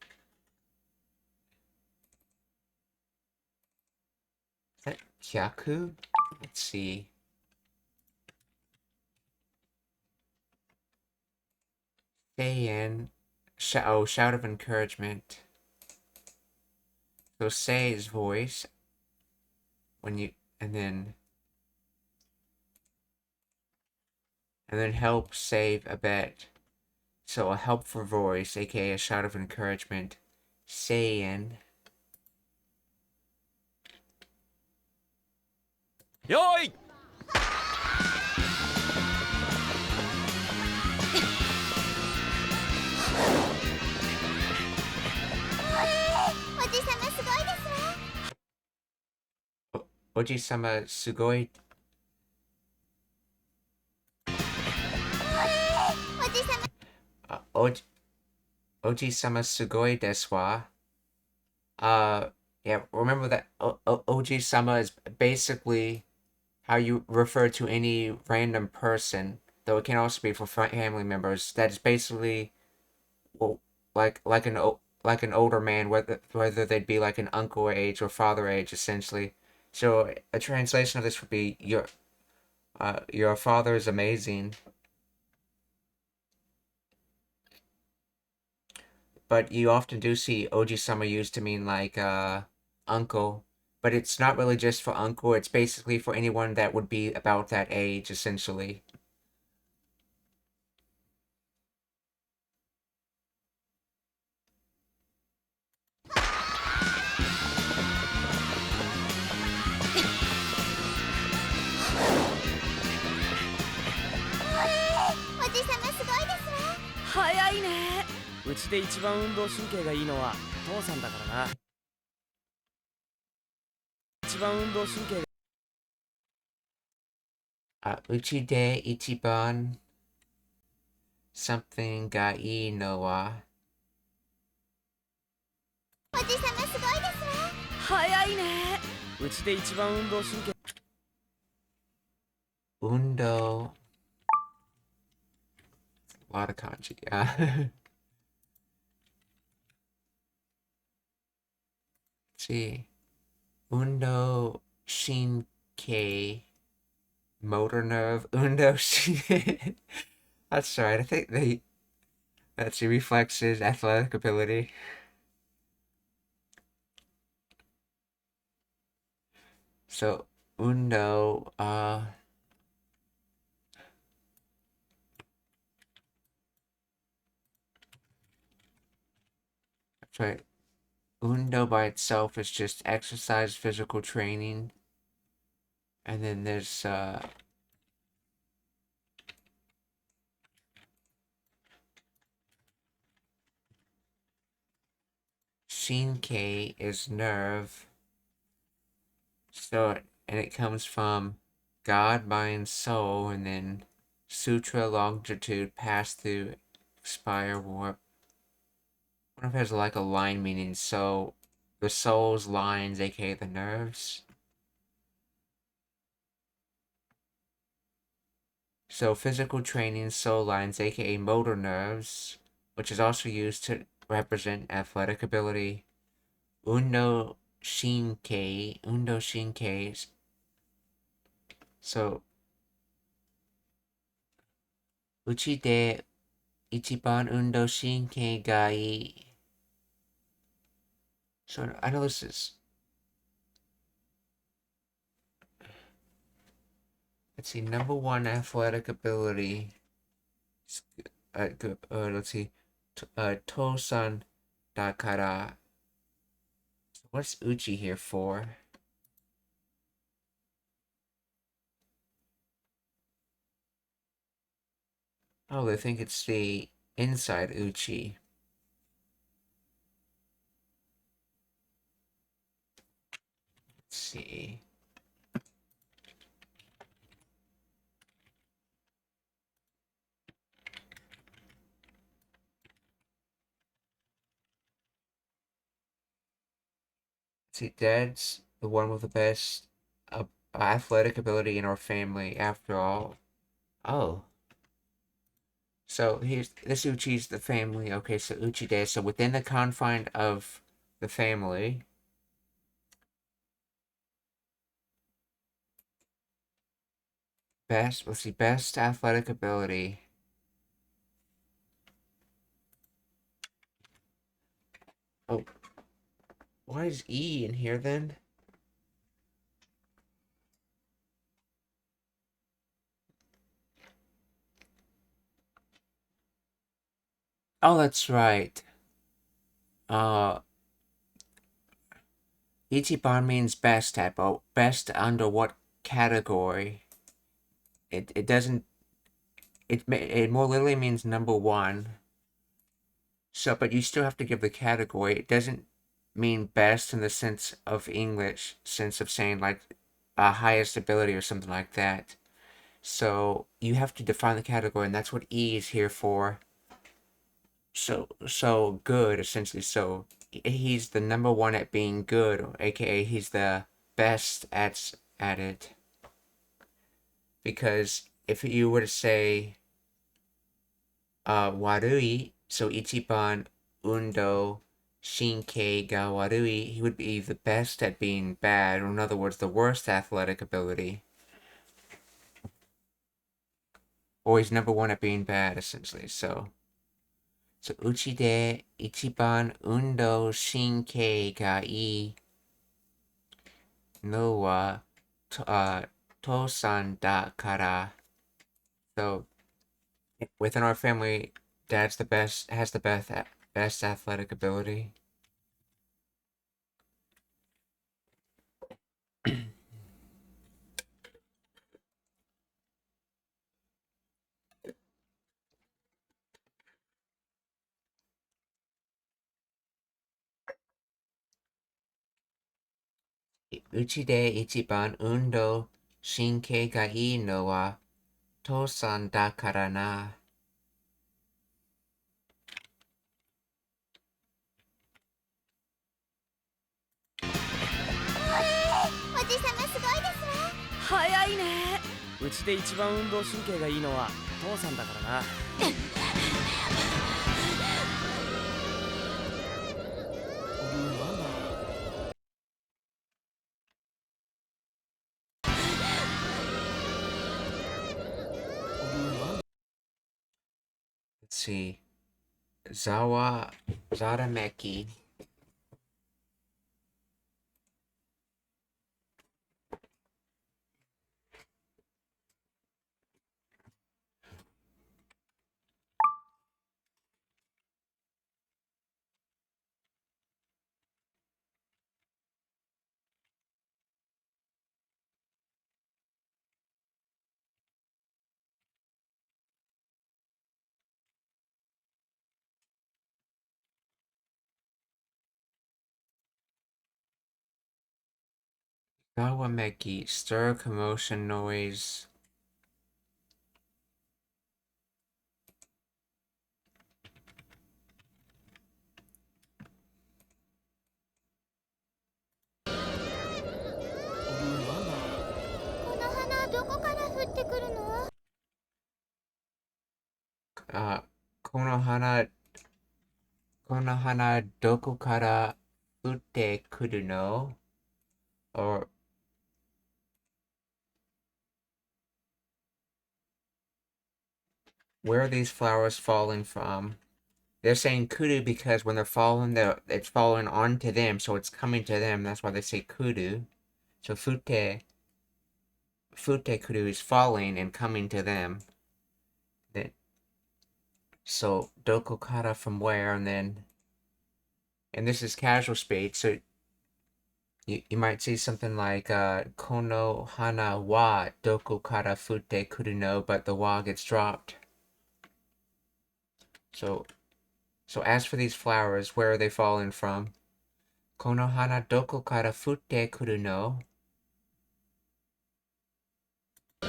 Is that Kyaku? Let's see. Stay in. Shout of encouragement. So say is voice. When you, and then help, save, a bet. So a help for voice, aka a shout of encouragement. Say in. よーい。 おじさますごいですわ。 Oji-sama sugoi. おじさま Oji-sama sugoi desu wa. Yeah, remember that Oji-sama is basically how you refer to any random person, though it can also be for family members. That is basically, well, like an older man, whether they'd be like an uncle age or father age, essentially. So a translation of this would be your father is amazing. But you often do see Oji-sama used to mean like uncle. But it's not really just for uncle, it's basically for anyone that would be about that age, essentially. Hi. 早いね。うちで一番運動神経がいいのは父さんだからな。一番運動神経がUchi de ichiban something ga ii no wa. おじさますごいですわ。早いね。うちで一番運動神経 Undo. A lot of kanji. Let's see. Undo Shinkei. Motor nerve. Undo Shin. That's right. I think that's your reflexes, athletic ability. So Undo, that's right. Undo by itself is just exercise, physical training. And then there's Shinkei is nerve. So, and it comes from God, mind, soul, and then sutra, longitude, pass through, expire, warp. I wonder if it has like a line meaning. So, the soul's lines, aka the nerves. So, physical training, soul lines, aka motor nerves, which is also used to represent athletic ability. Undo Shinkei. So うちで一番運動神経がいい。So, analysis. Let's see, number one athletic ability. Let's see. Tosan Dakara. So what's Uchi here for? Oh, they think it's the inside Uchi. Let's see. See, Dad's the one with the best athletic ability in our family, after all. Oh. So here's this Uchi's the family. Okay, so Uchi Dad. So within the confine of the family. Let's see, best athletic ability. Oh. Why is E in here then? Oh, that's right. Ichiban means best at, but best under what category? It doesn't. It more literally means number one. So, but you still have to give the category. It doesn't mean best in the sense of English, sense of saying like highest ability or something like that. So you have to define the category, and that's what E is here for. So good, essentially. So he's the number one at being good, aka he's the best at it. Because if you were to say warui, so ichiban undo shinkei ga warui, he would be the best at being bad, or in other words, the worst athletic ability. Or he's number one at being bad, essentially. So uchi de ichiban undo shinkei ga ii no wa tosan da kara. So within our family, Dad's the best, has the best athletic ability. Uchi de ichiban undo shinkei ga ii no wa tosan da kara na. おじさますごいですわ。早いね。うちで一番運動神経がいいのは父さんだからな。なんだ。Let's see. Zarameki. Gawameki, stir commotion noise. Konohana doko kara ute kuru no? Or where are these flowers falling from? They're saying kuru because when they're falling, it's falling onto them, so it's coming to them. That's why they say kuru. So fute kuru is falling and coming to them. Then, so doko kara from where, and this is casual speech, so you might see something like kono hana wa doko kara fute kuru no, but the wa gets dropped. So as for these flowers, where are they falling from? Kono hana doko kara fute kuru no. こ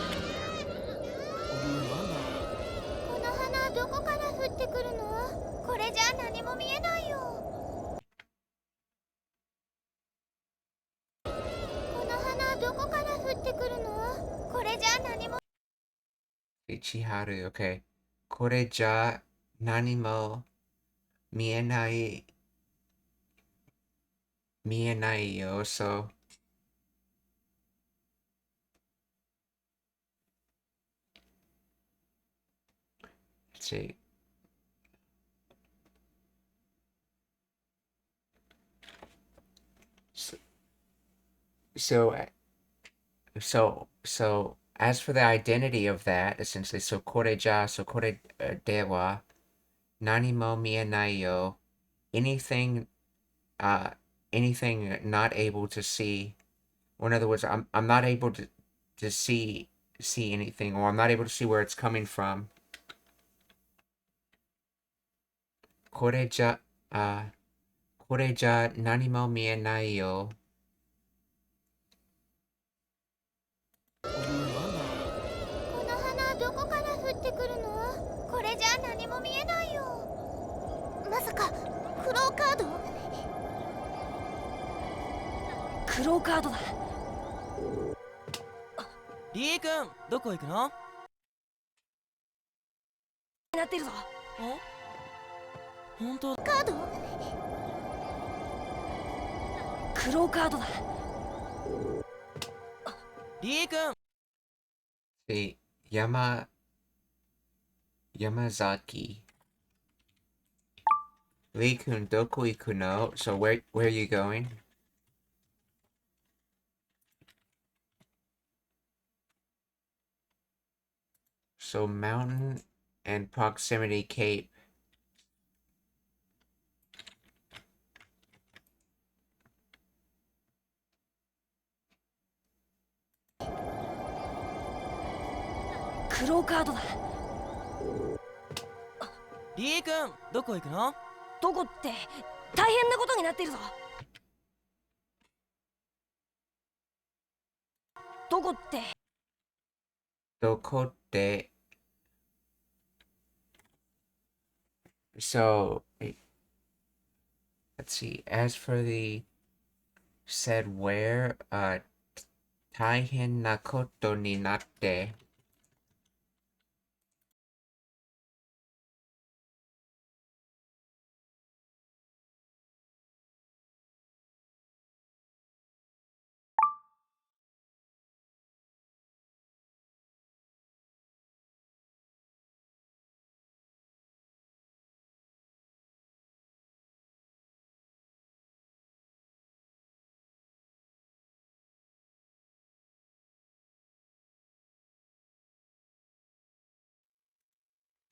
の花どこから降ってくるの？これじゃ何も見えないよ。この花どこから降ってくるの？これじゃ何も。Ichiharu, okay. これじゃ何も見えないよ, so let's see. So as for the identity of that, essentially, so kore de wa nani mo mienai yo, anything not able to see, or in other words, I'm not able to see anything, or I'm not able to see where it's coming from. Kore ja nani mo mienai yo. この花どこから降ってくるの？これじゃ何も見えないよ。まさかクローカード？クローカードだ。リー君、どこ行くの？なってるぞ。本当？カード？クローカードだ。リー君。See, Yamazaki. Lee-kun, doko iku no? So where are you going? So mountain and proximity cape. Crowカードだ。リー君、どこ行くの？どこって大変なことになっているぞ。どこって。どこって。So, let's see. As for the said where, 大変なことになって。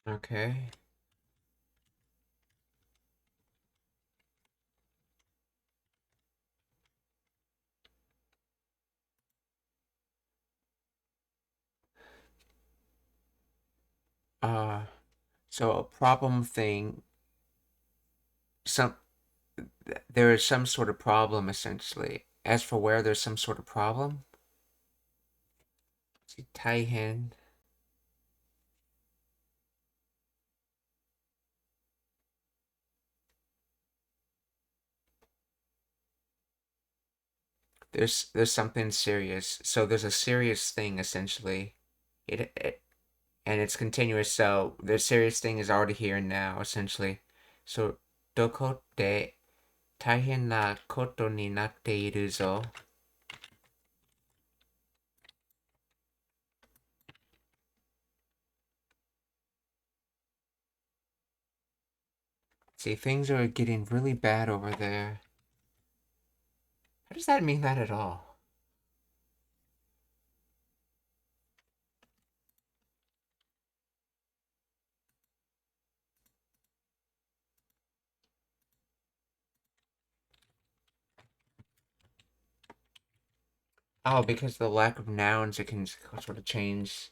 Okay. So a problem thing, there is some sort of problem essentially. As for where there's some sort of problem, let's see, 大変. There's something serious. So there's a serious thing essentially. And it's continuous, so the serious thing is already here and now, essentially. So, どこで大変なことになっているぞ。See, things are getting really bad over there. How does that mean that at all? Oh, because of the lack of nouns, it can sort of change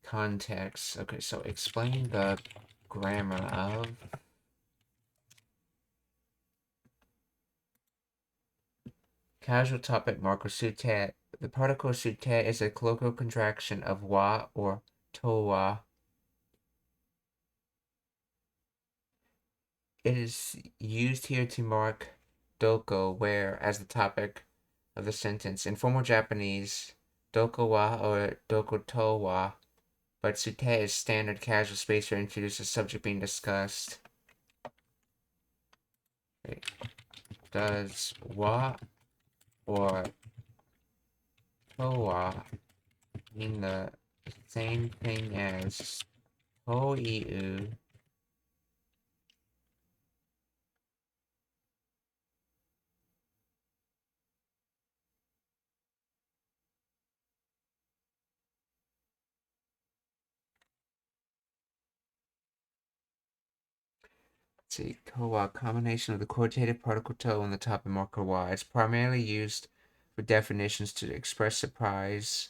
context. Okay, so explain the grammar of casual topic marker sute. The particle sute is a colloquial contraction of wa or towa. It is used here to mark doko, where, as the topic of the sentence. In formal Japanese, doko wa or doko to wa, but sute is standard casual space to introduce the subject being discussed. Okay. Does wa or to wa mean the same thing as toiu? Let's see, towa, combination of the quotative particle to and the topic marker wa. It's primarily used for definitions to express surprise,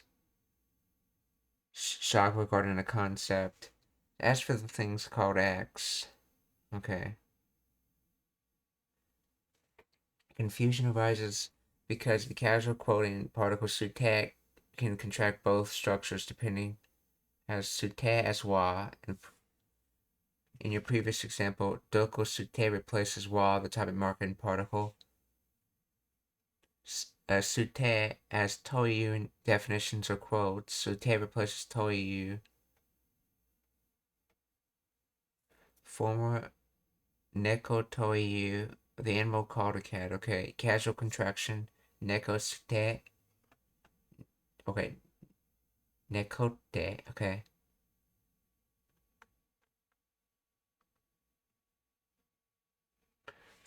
shock regarding a concept. As for the things called X, okay. Confusion arises because the casual quoting particle sute can contract both structures depending as sute as wa. In your previous example, doko sute replaces wa, the topic marker and particle. Sute as toiu in definitions or quotes. Sute replaces toiu. Former neko toiu, the animal called a cat. Okay, casual contraction. Neko sute. Okay. Nekote. Okay.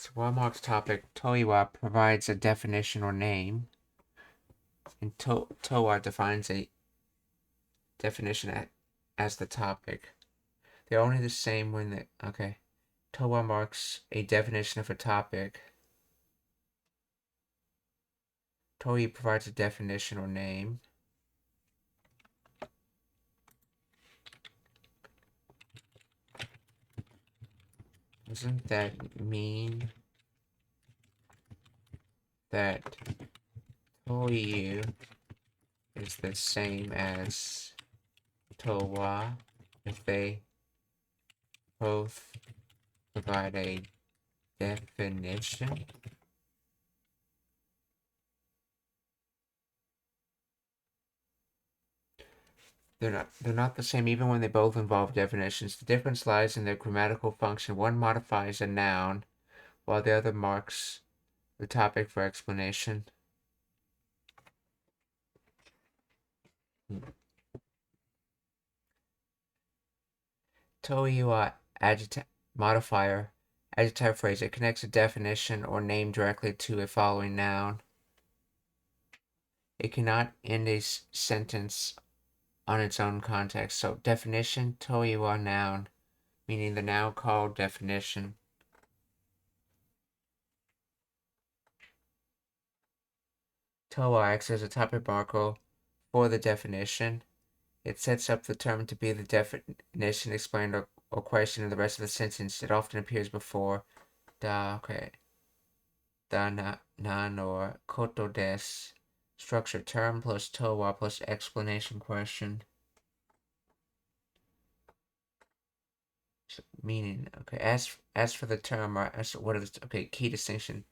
So Walmart's topic, Toiwa, provides a definition or name, and Towa defines a definition as the topic. They're only the same when the, okay. Towa marks a definition of a topic. Toi provides a definition or name. Doesn't that mean that Toiu is the same as Towa if they both provide a definition? They're not the same even when they both involve definitions. The difference lies in their grammatical function. One modifies a noun, while the other marks the topic for explanation. Toiwa modifier, adjective phrase. It connects a definition or name directly to a following noun. It cannot end a sentence on its own context. So definition, toiwa noun, meaning the noun called definition. Towa acts as a topic marker for the definition. It sets up the term to be the definition, explained, or question in the rest of the sentence. It often appears before da, okay, da nan or koto des. Structure term plus towa plus explanation question. So, meaning, okay, as for the term, what is, okay, key distinction.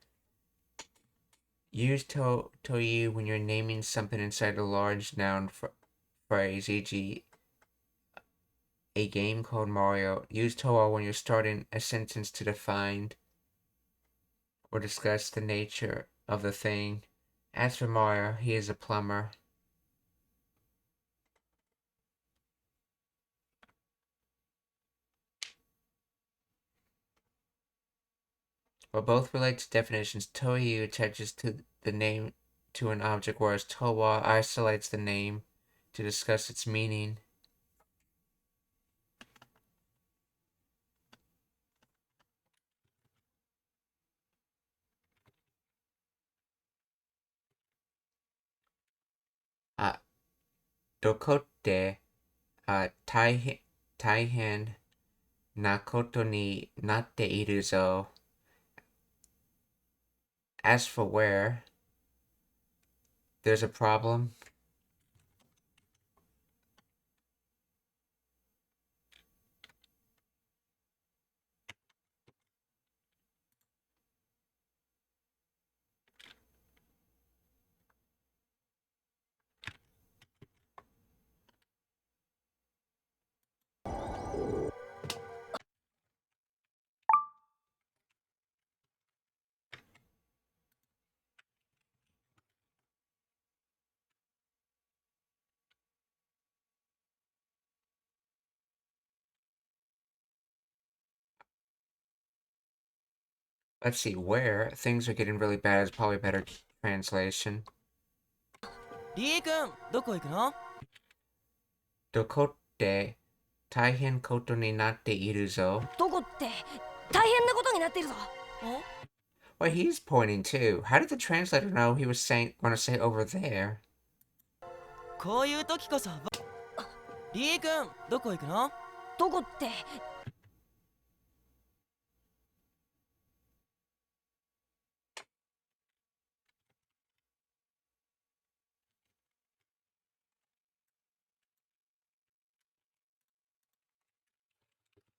Use toyu when you're naming something inside a large noun phrase, e.g., a game called Mario. Use towa when you're starting a sentence to define or discuss the nature of the thing. As for Mario, he is a plumber. While both relate to definitions, Toyu attaches to the name to an object, whereas Towa isolates the name to discuss its meaning. Dokote taihen na koto ni natte iru zo. As for where, there's a problem. Let's see, where things are getting really bad is probably better translation. リー君どこ行くの？ Dokote taihen koto ni natte iru zo. どこって大変なことになっているぞ。 Well, he's pointing too. How did the translator know he was going to say over there? こういう時こそリー君どこ行くの？ どこって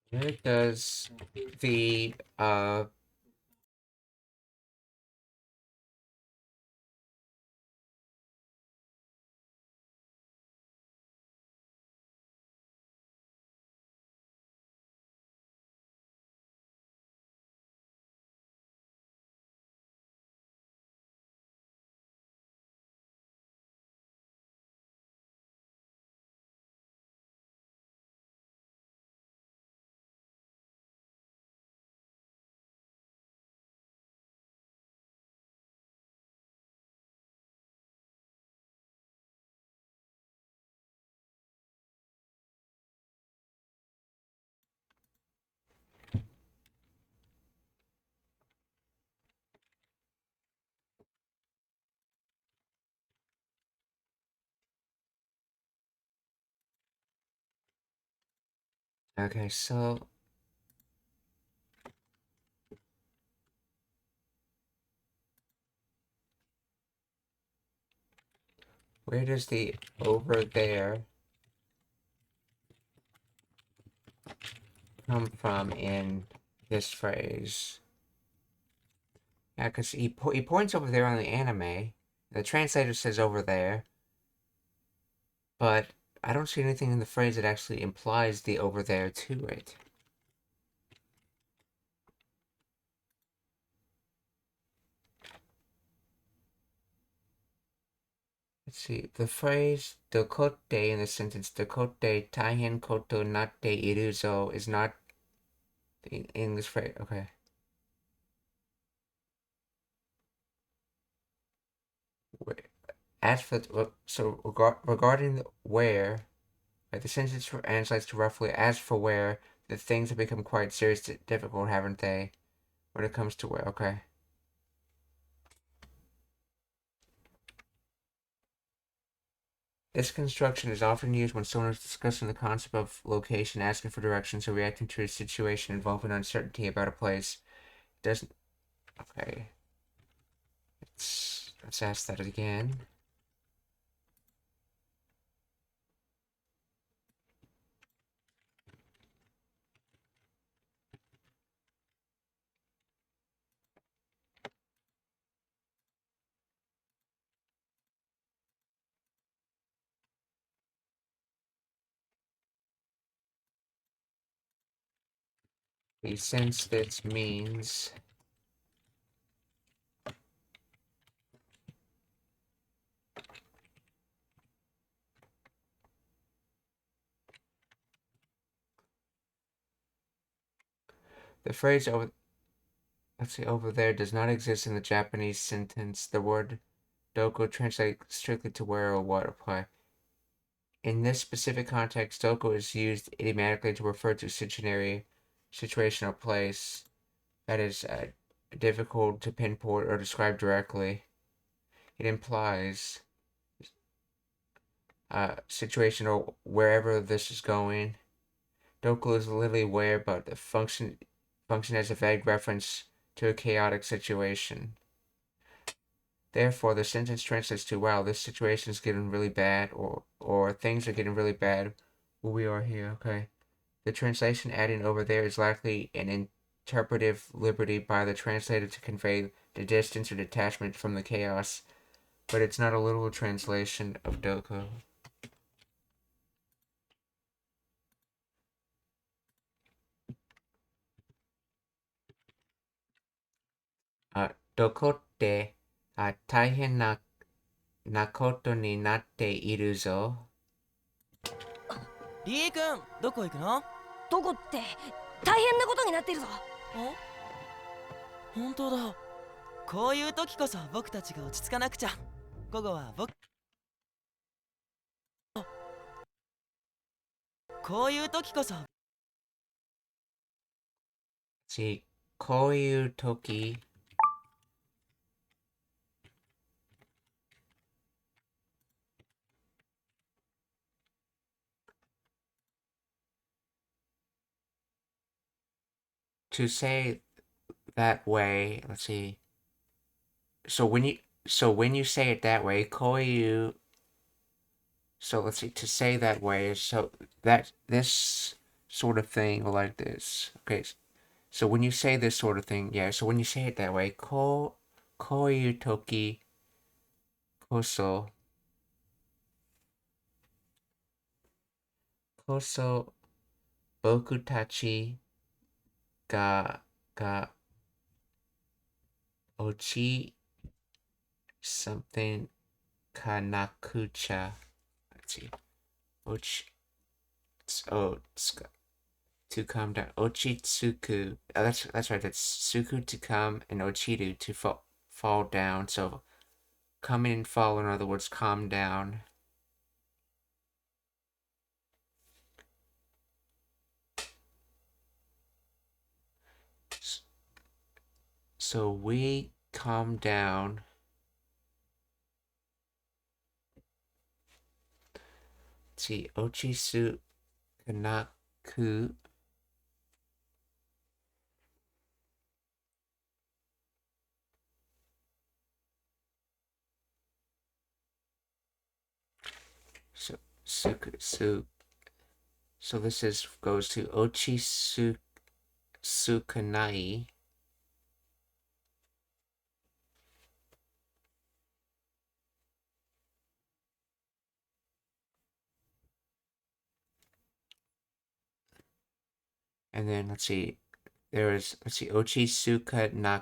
Where does the Okay, so where does the over there come from in this phrase? Yeah, because he points over there on the anime. The translator says over there, but I don't see anything in the phrase that actually implies the over there to it. Let's see, the phrase dokote in the sentence dokote taihen koto natte iru zo is not the English phrase. Okay. As for so regarding where, like the sentence translates to roughly as for where, the things have become quite serious, difficult, haven't they? When it comes to where, okay. This construction is often used when someone is discussing the concept of location, asking for directions, or reacting to a situation involving uncertainty about a place. It doesn't. Okay. Let's ask that again. Since this means the phrase over let's see, over there does not exist in the Japanese sentence. The word doko translates strictly to where or what apply. In this specific context, doko is used idiomatically to refer to situation or place that is difficult to pinpoint or describe directly. It implies situation or wherever this is going. Doko is literally where, but the function as a vague reference to a chaotic situation. Therefore, the sentence translates to, wow, this situation is getting really bad, or things are getting really bad. Well, we are here, okay. The translation adding over there is likely an interpretive liberty by the translator to convey the distance or detachment from the chaos, but it's not a literal translation of doko. Dokoって大変なことになっているぞ。リー君、どこ行くの？どこって大変なことになってるぞ。本当だ。こういう時こそ僕たちが落ち着かなくちゃ。午後はこういう時こそ。こういう時。To say that way, let's see. So when you say it that way, こういう so let's see, to say that way is so that this sort of thing or like this. Okay. So when you say this sort of thing, yeah, so when you say it that way, こういう時こそ僕たちが落ち something かなくちゃ let's see 落ち to come down 落ちつく that's right, that's suku to come and ochiru to fall down, so come in and fall, in other words, calm down. So we calm down. Let's see, ochisu kanaku. So this goes to ochisu sukanai. And then let's see, ochisuka na.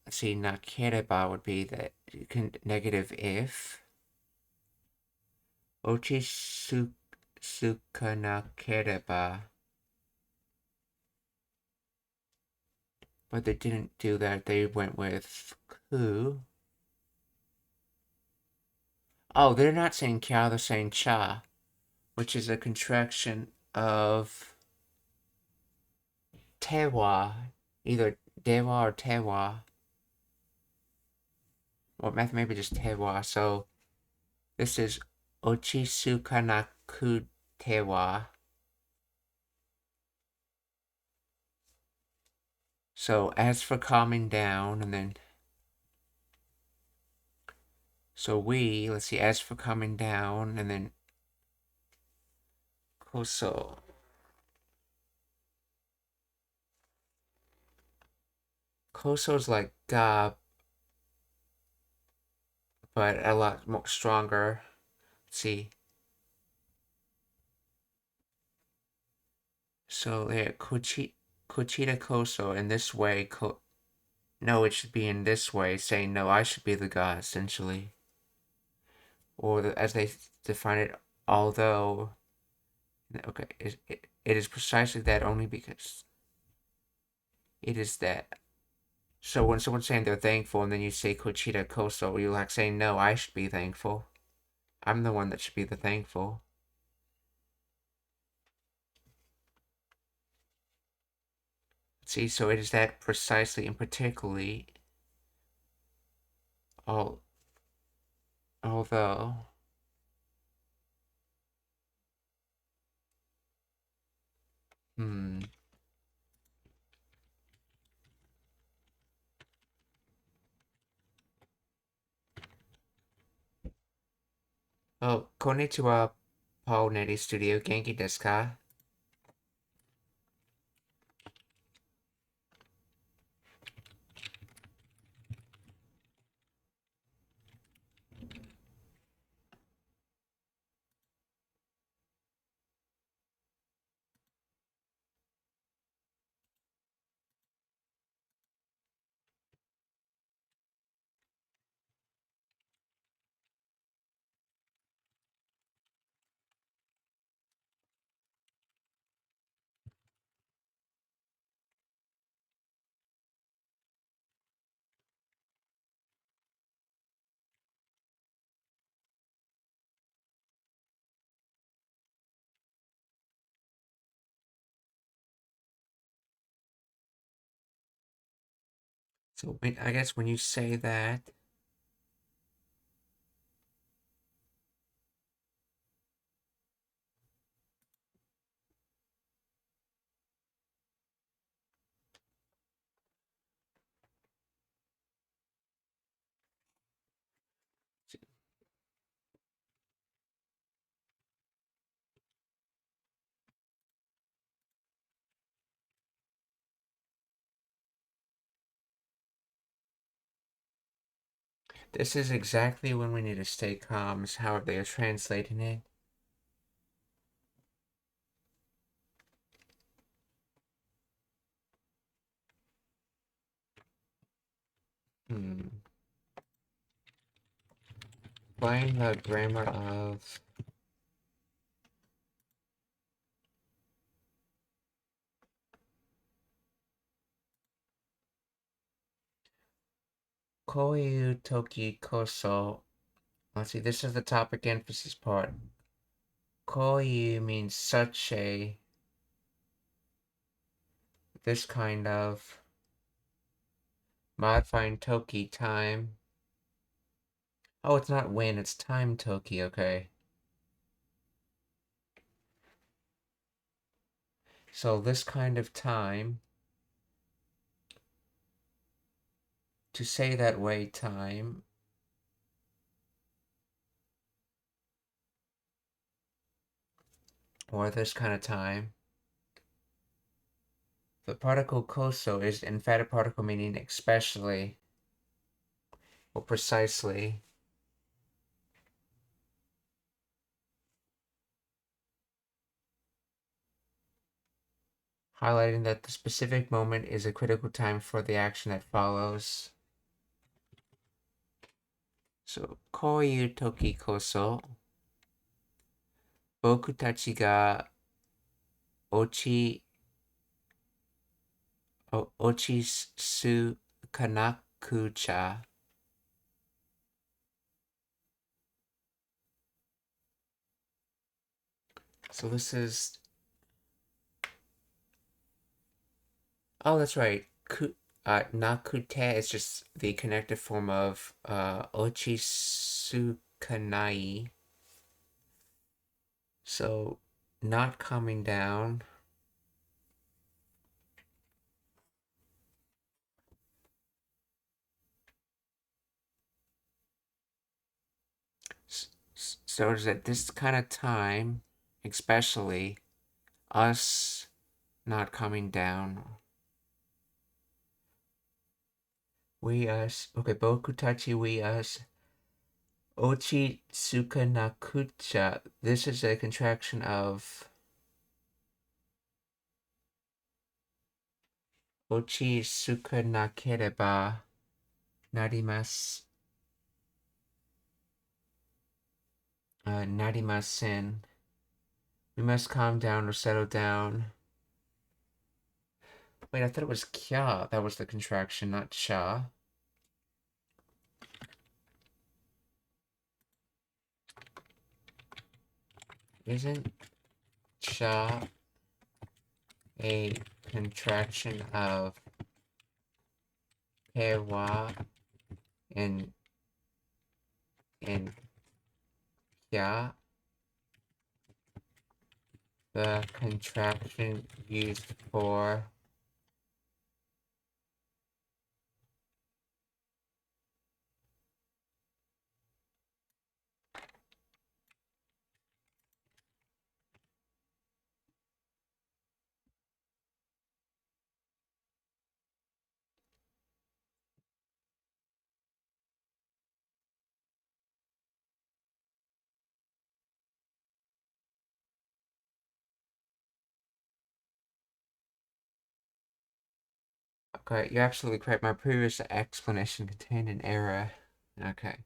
Let's see, nakereba would be the negative if. Ochisuka nakereba. But they didn't do that. They went with ku. Oh, they're not saying kya, they're saying cha, which is a contraction of tewa, either dewa or tewa. Or maybe just tewa. So this is ochisuka naku tewa. So as for calming down, and then so let's see, as for calming down, and then koso. Koso's like ga, but a lot more stronger. Let's see. So yeah, Kochita Koso in this way. No, it should be in this way, saying no, I should be the god, essentially. Or as they define it, although. Okay, it is precisely that only because it is that. So when someone's saying they're thankful and then you say Kochita Koso, you're like saying, no, I should be thankful. I'm the one that should be the thankful. See, so it is that precisely and particularly, although, Oh, konnichiwa, Paul Netty Studio, Genki desu ka? So I guess when you say that, this is exactly when we need to stay calm, is how they are translating it. Applying the grammar of Koyu Toki Koso. Let's see, this is the topic emphasis part. Koyu means such a, this kind of, modifying Toki, time. Oh, it's not when, it's time Toki, okay. So this kind of time, to say that way, time, or this kind of time. The particle koso is emphatic particle meaning especially, or precisely. Highlighting that the specific moment is a critical time for the action that follows. So, koyu toki koso, boku tachi ga ochi su kanaku-cha. So this is, oh, that's right. Nakute is just the connected form of Ochisukanai. So, not coming down. So is at this kind of time, especially, us not coming down. We, us. Okay, boku tachi, we, us. Ochi suka nakucha. This is a contraction of Ochi suka nakereba narimasu. Narimasen. We must calm down or settle down. Wait, I thought it was kya. That was the contraction, not cha. Isn't cha a contraction of kewa in kya? The contraction used for Okay, you're absolutely correct. My previous explanation contained an error. Okay.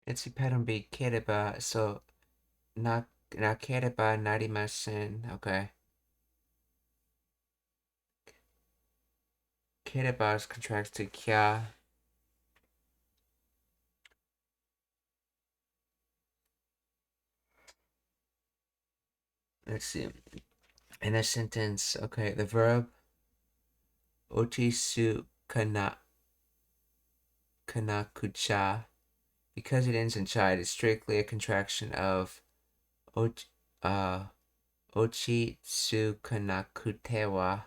Itzy pattern be kereba, so nakereba narimasen. Okay. Kereba is contracts to kya. Let's see. In a sentence, okay, the verb ochisu kanakucha, because it ends in cha, it is strictly a contraction of ochitsu kanakutewa.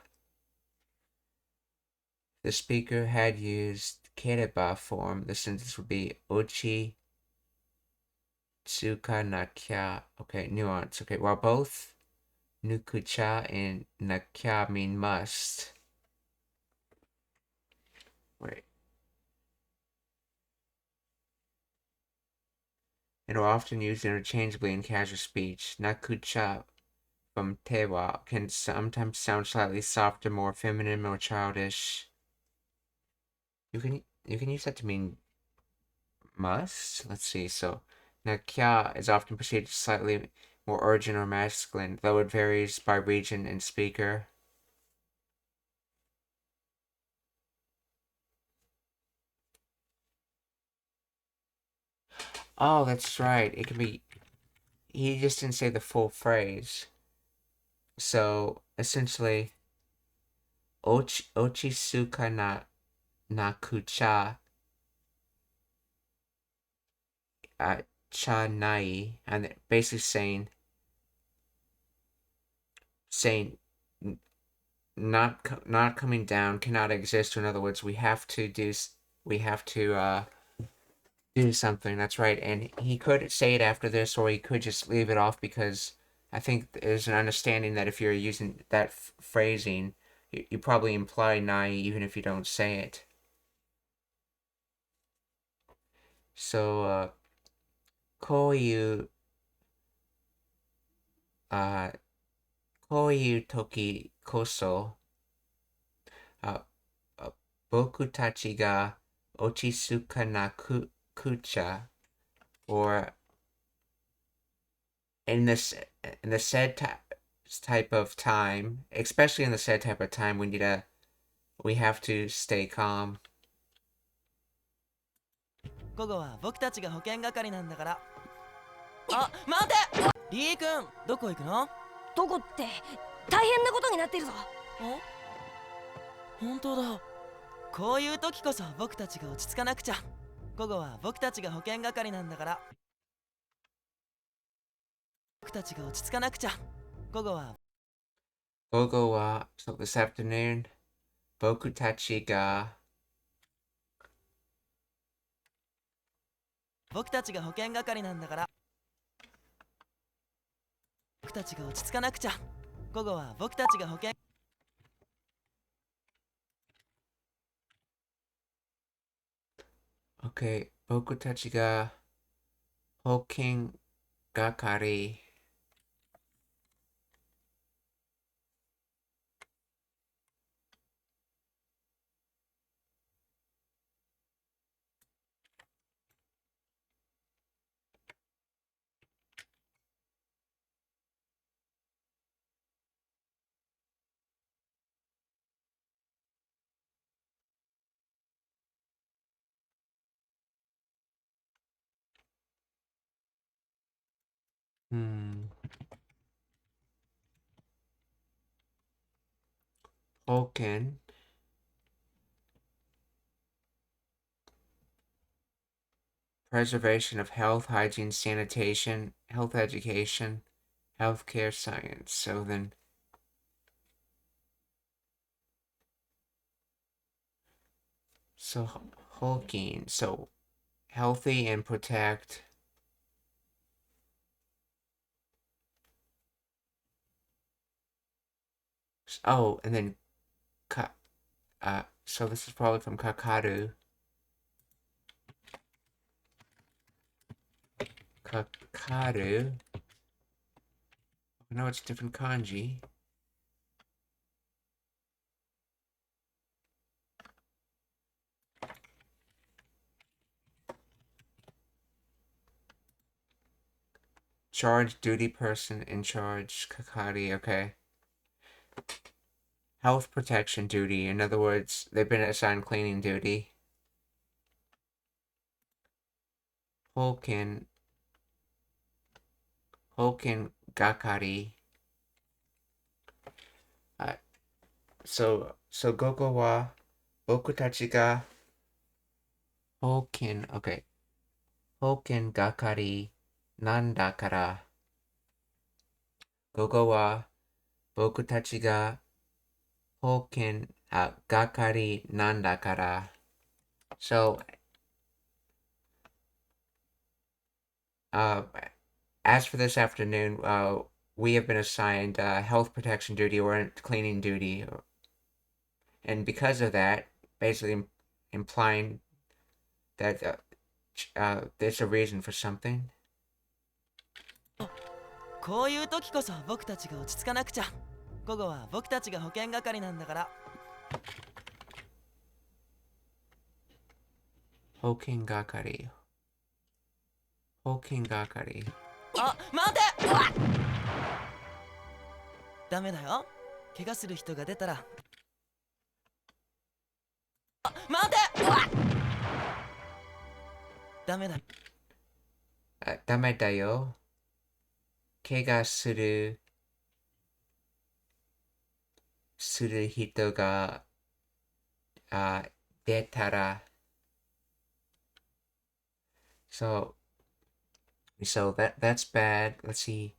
The speaker had used kereba form, the sentence would be ochi tsuka nakya. Okay, nuance. Okay, while both nukucha and nakya mean must. Wait. And are often used interchangeably in casual speech. Nakucha from tewa can sometimes sound slightly softer, more feminine, more childish. You can use that to mean must. Let's see. So nakya is often perceived as slightly more urgent or masculine, though it varies by region and speaker. Oh, that's right. It can be. He just didn't say the full phrase. So essentially, ochisuka nakucha cha nai, and basically saying not coming down cannot exist. In other words, we have to do something. That's right. And he could say it after this, or he could just leave it off, because I think there's an understanding that if you're using that phrasing, you probably imply nai even if you don't say it. So, こういう時こそ、僕たちが落ち着かなくちゃ, or in the said type of time, especially in the said type of time, we have to stay calm. 午後は僕たちが保健係なんだから。あ、待て。リー君、どこ行くの？どこって大変なことになってるぞ。本当だ。こういう時こそ僕たちが落ち着かなくちゃ。午後は僕たちが保健係なんだから。僕たちが落ち着かなくちゃ。午後は Gogo wa, so this afternoon, Boku Tachi ga 僕たちが保健係なんだから。僕たちが落ち着かなくちゃ。午後は僕たちが保健。Okay, Boku Tachi ga Hoken Gakari. Hoken. Preservation of health, hygiene, sanitation, health education, healthcare science. So then, so Hoken. So healthy and protect. Oh, and then, so this is probably from Kakaru. Kakaru. No, it's different kanji. Charge, duty person, in charge, Kakari, okay. Health protection duty, in other words, they've been assigned cleaning duty. Hoken Gakari. So Gogo wa Boku tachi ga okay. Hoken Gakari Nanda kara. Gogo wa Boku tachi ga Hoken Gakari Nanda kara. So, as for this afternoon, we have been assigned health protection duty or cleaning duty, and because of that, basically implying that there's a reason for something. こういう時こそ僕たちが落ち着かなくちゃ。午後は僕たちが保健係なんだから。Hoken Gakari. Hoken Gakari. あ、待て。ダメだよ。怪我する人が出たら。あ、待て。ダメだ。ダメだよ。怪我する人が出たら。So that's bad. Let's see.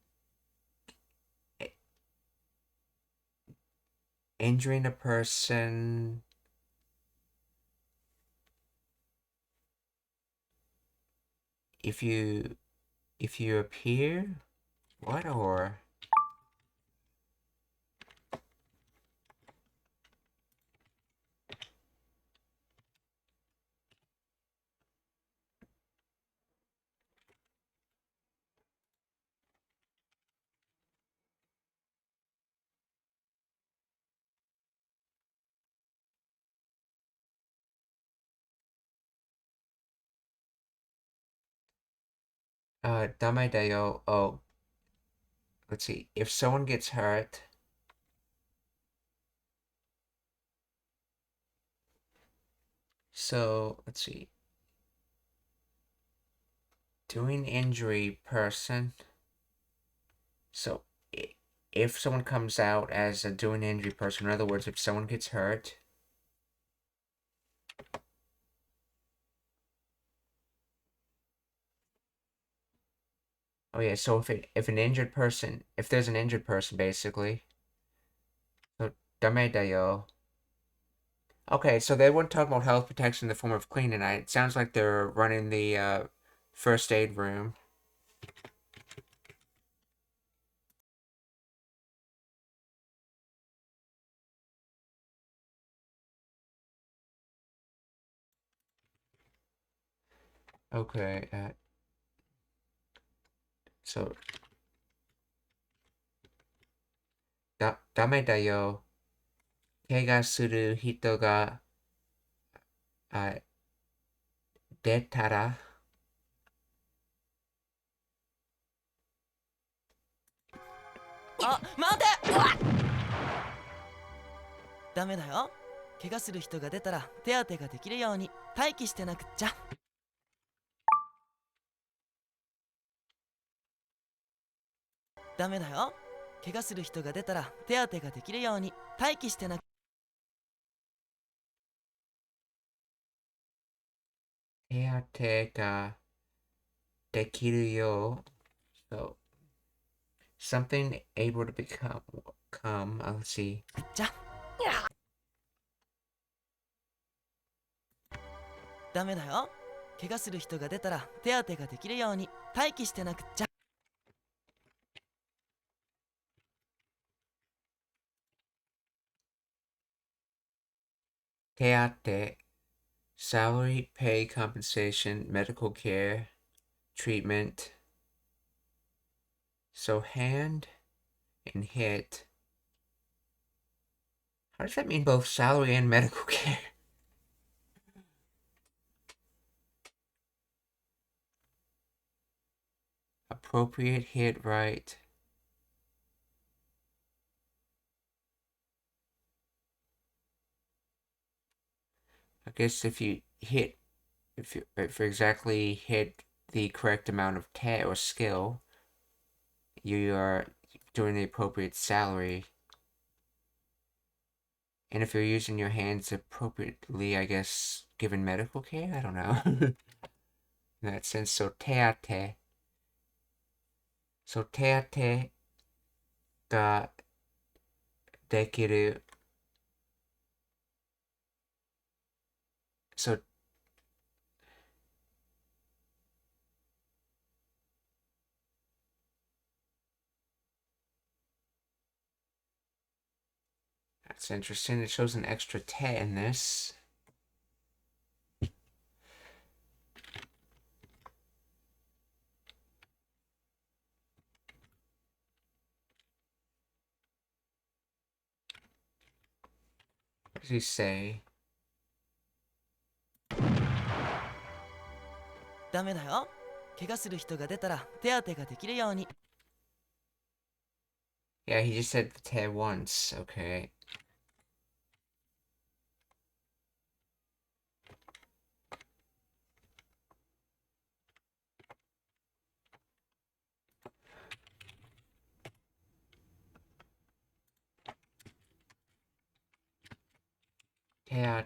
Injuring a person. If you appear, what or? Dame dayo. Oh, let's see. If someone gets hurt, so let's see. doing injury person. So if someone comes out as a doing injury person, in other words, if someone gets hurt, oh yeah, so if there's an injured person, basically, so dame da yo. Okay, so they weren't talking about health protection in the form of cleaning. It sounds like they're running the first aid room. Okay, so, ダメだよ。怪我する人が、出たら、あ、待て！ダメだよ。怪我する人が出たら手当てができるように待機してなくっちゃ。ダメだよ。怪我する人が出たら手当てができるように待機してなく。手当てができるよ。So, something able to become, let's see. じゃ。ダメだよ。怪我する人が出たら手当てができるように待機してなくっちゃ。手当て salary, pay, compensation, medical care, treatment. So hand and hit. How does that mean both salary and medical care? Appropriate hit right. I guess if you exactly hit the correct amount of te or skill, you are doing the appropriate salary. And if you're using your hands appropriately, I guess, given medical care? I don't know. In that sense, so teate. So teate ga dekiru. So that's interesting. It shows an extra te in this. What does he say? ダメだよ。怪我する人が出たら手当てができるように。Yeah, he just said the te once. Okay. Te.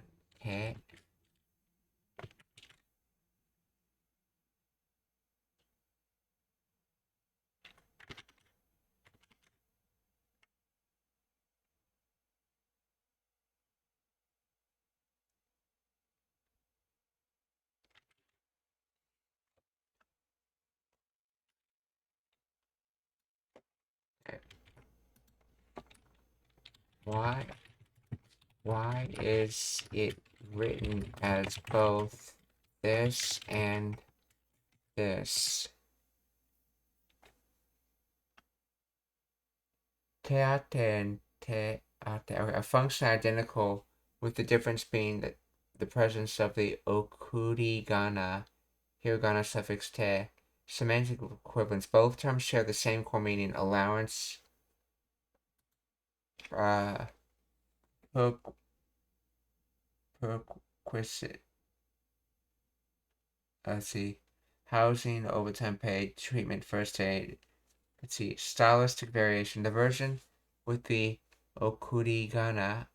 Why is it written as both this and this? Teate and teate are functionally identical, with the difference being that the presence of the okurigana, hiragana suffix te, semantic equivalence. Both terms share the same core meaning: allowance, perquisite. Let's see. housing, overtime pay, treatment, first aid. Let's see, stylistic variation. The version with the okurigana,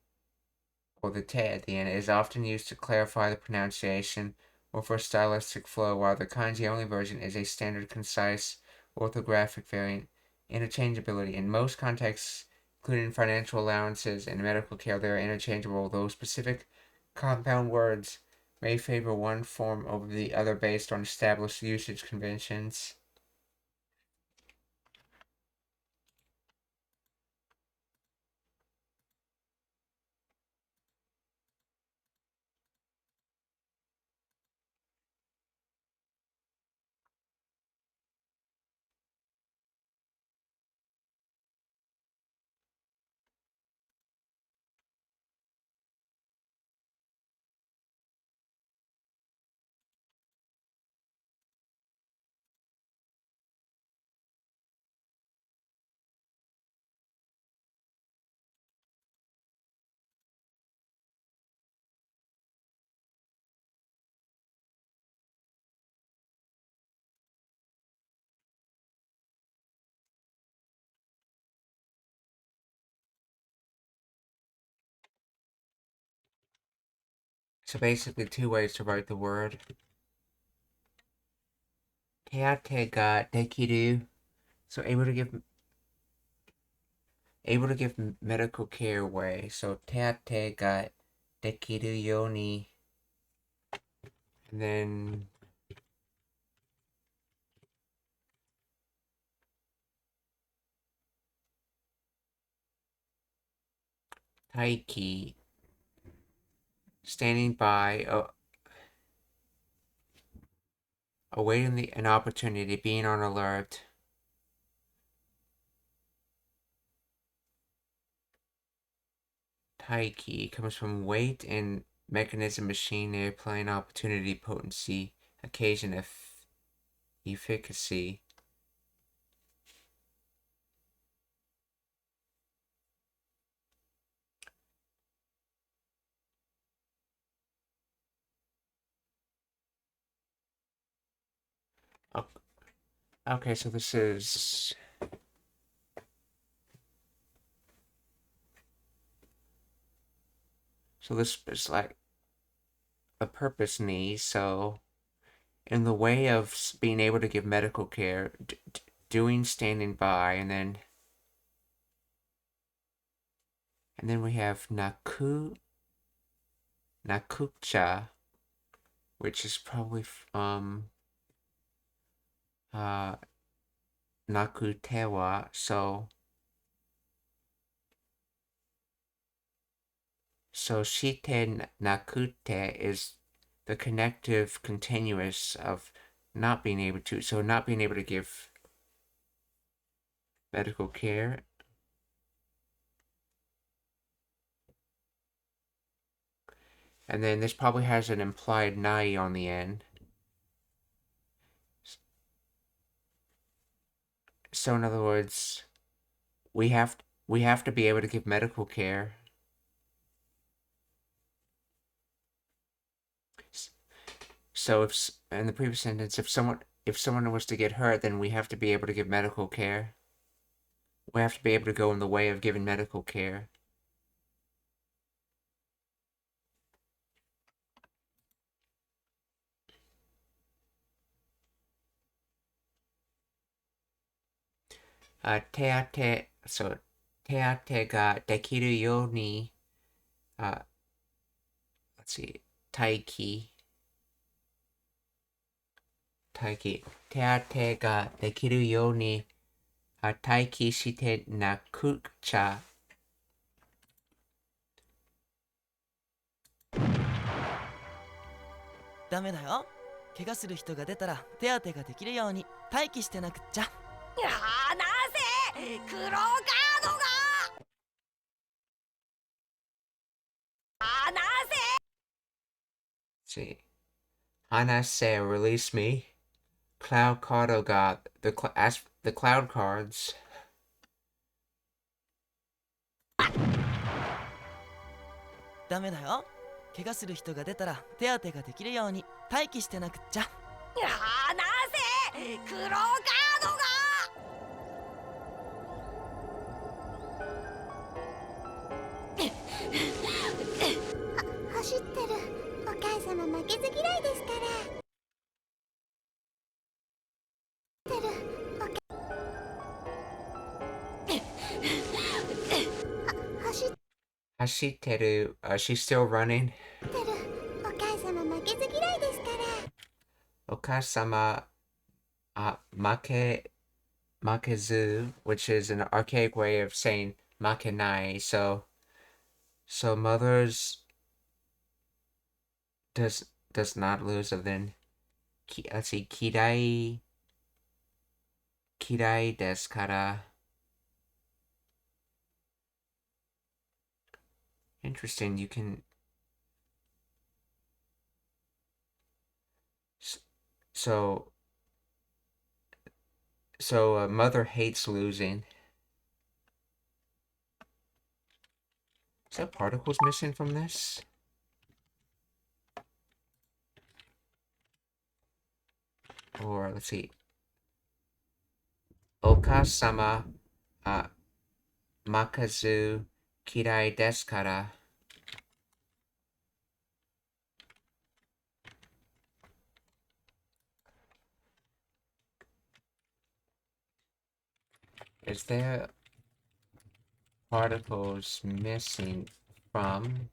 or the te at the end, is often used to clarify the pronunciation or for stylistic flow, while the kanji-only version is a standard, concise, orthographic variant. Interchangeability. In most contexts, including financial allowances and medical care, they are interchangeable, though specific compound words may favor one form over the other based on established usage conventions. So basically 2 ways to write the word. Teate ga dekiru. So able to give medical care way. So teate ga dekiru yoni. And then taiki, standing by, awaiting an opportunity, being on alert. Taiki comes from weight and mechanism, machine, airplane, opportunity, potency, occasion, efficacy. Okay, so this is like a purpose knee. So in the way of being able to give medical care, doing standing by, and then we have nakucha, which is probably nakutewa. So shite nakute is the connective continuous of not being able to, so not being able to give medical care. And then this probably has an implied nai on the end. So in other words, we have to be able to give medical care. So if in the previous sentence, if someone was to get hurt, then we have to be able to give medical care. We have to be able to go in the way of giving medical care. Teate ga dekiru you ni, let's see, taiki. Teate ga dekiru you ni, taiki shite nakucha. ダメだよ。怪我する人が出たら手当てができるように待機してなくっちゃ。いやー、なぜ黒カードがなぜ See, Hanase, release me. Cloud Cardo got ask the cloud cards. ダメだよ。怪我する人が出たら手当てができるように待機してなくっちゃ。いやー、なぜ黒カードが走ってる。お母様負けず嫌いですから。てる。走ってる。She's still running. てる。お母様負けず嫌いですから。お母様、makezu, which is an archaic way of saying makenai. So mothers does not lose. And then let's see, kirai desu kara. Interesting. You can so a mother hates losing. Is that particles missing from this? Or let's see. Oka-sama makazu kirai desu kara. Is there particles missing from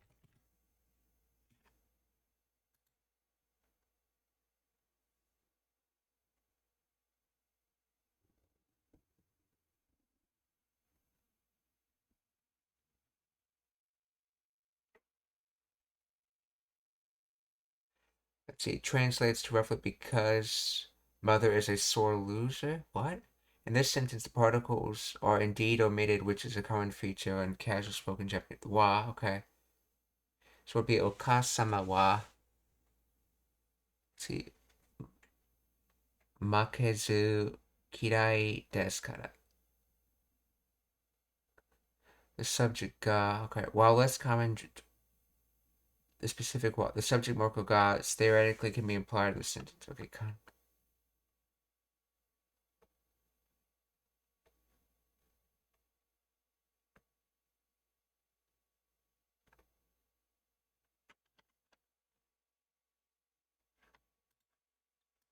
let's see, translates to roughly because mother is a sore loser. What? In this sentence, the particles are indeed omitted, which is a common feature in casual spoken Japanese. Wa, okay. So it would be okasama wa. Let's see. Makezu kirai desu kara. The subject ga, okay. While less common, the specific wa, the subject marker ga theoretically can be implied in the sentence. Okay,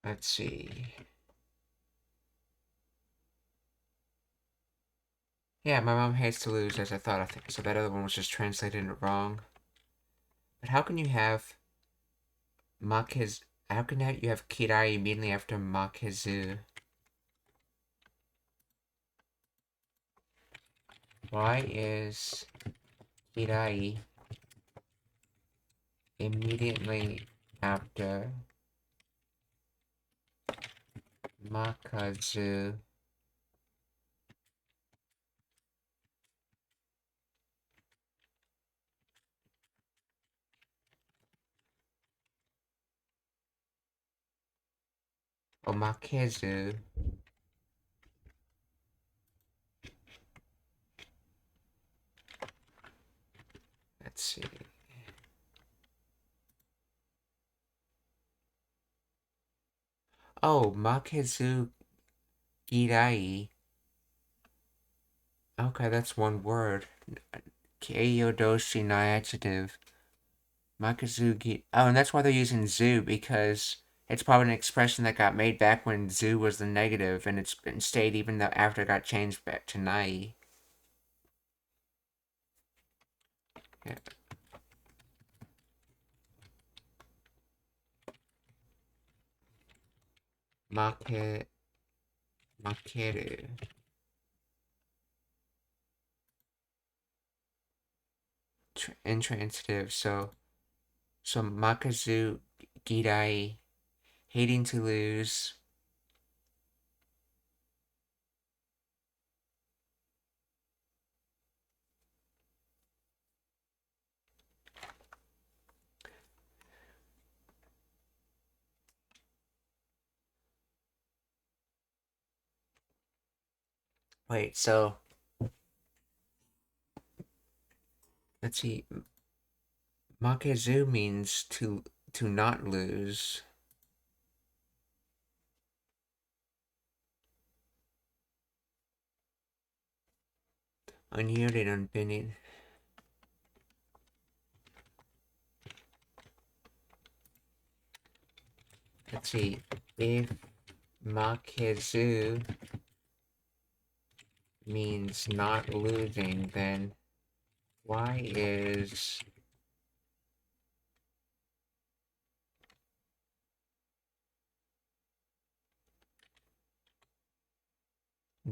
let's see. Yeah, my mom hates to lose, as I thought. I think so. That other one was just translated wrong. But how can you have Makez? How can you have Kirai immediately after Makezu? Why is Kirai immediately after Makazu? Oh, Makezu. Let's see. Oh, Makezu Kirai. Okay, that's one word. Keiyodoshi non-adjective. Makazugi. Oh, and that's why they're using zoo, because it's probably an expression that got made back when zoo was the negative, and it's been stayed even though after it got changed back to nai. Yeah. Makeru. Intransitive. So Makazu Girai, hating to lose. Wait, so let's see. Makezu means to not lose. unyielding, unbending. Let's see. If makezu means not losing, then why is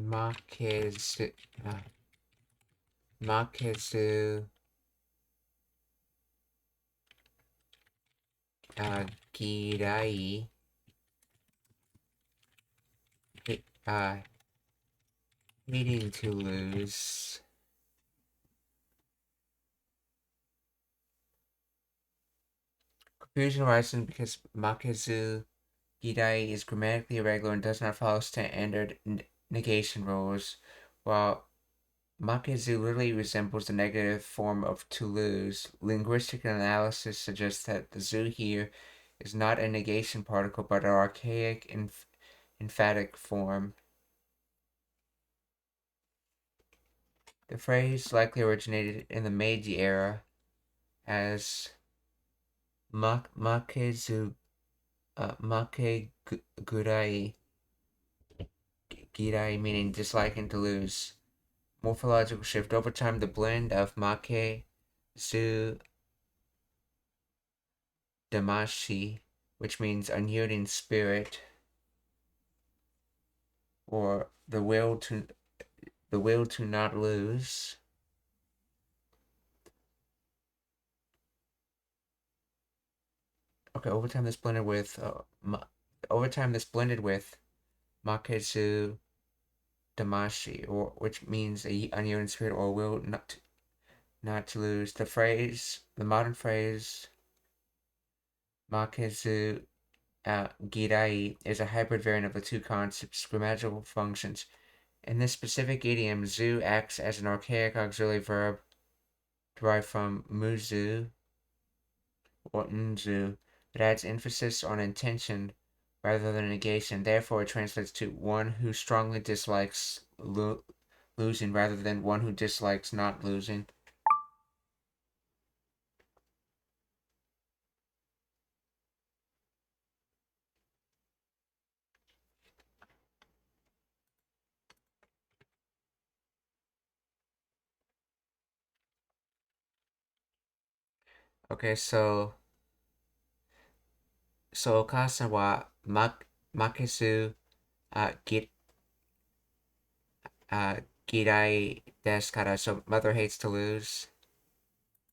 makezu girai hating to lose? Confusion arises because makezu girai is grammatically irregular and does not follow standard negation rules, while makezu literally resembles the negative form of to lose. Linguistic analysis suggests that the zu here is not a negation particle but an archaic emphatic form. The phrase likely originated in the Meiji era as makegurai girai, meaning disliking to lose. Morphological shift. Over time, the blend of makezu damashi, which means unyielding spirit, or the will to not lose. Okay, over time this blended with makezu damashi, or which means a unyielding spirit or will not to lose. The modern phrase makezu girai is a hybrid variant of the two concepts' grammatical functions. In this specific idiom, zu acts as an archaic auxiliary verb derived from muzu or nzu that adds emphasis on intention rather than negation. Therefore, it translates to one who strongly dislikes losing rather than one who dislikes not losing. Okay, so Okasa wa makezu girai desu kara, so mother hates to lose.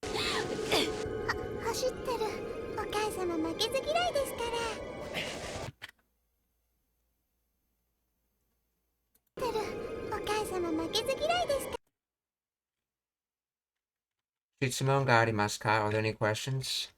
走ってる。お母様負けず嫌いですから。お母様負けず嫌いですから。質問がありますか? Are there any questions?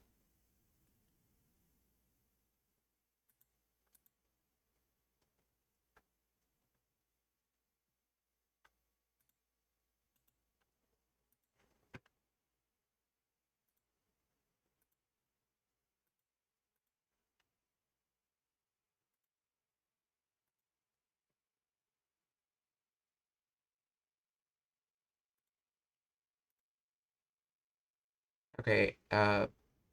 Okay,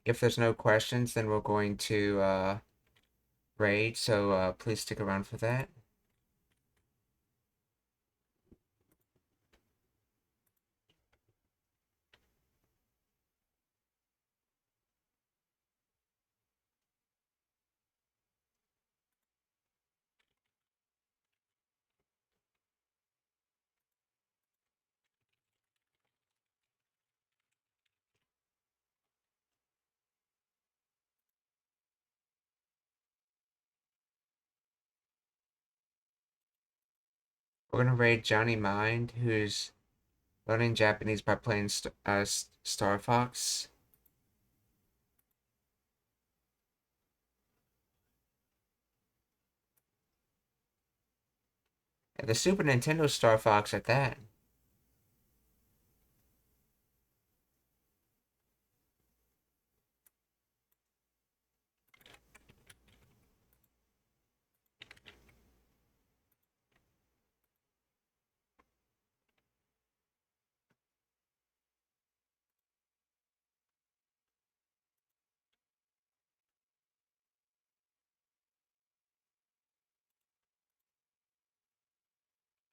if there's no questions, then we're going to raid, so please stick around for that. We're gonna raid Johnny Mind, who's learning Japanese by playing Star Fox. And the Super Nintendo Star Fox at that.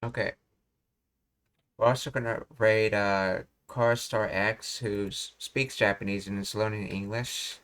Okay. We're also gonna raid Carstar X, who speaks Japanese and is learning English.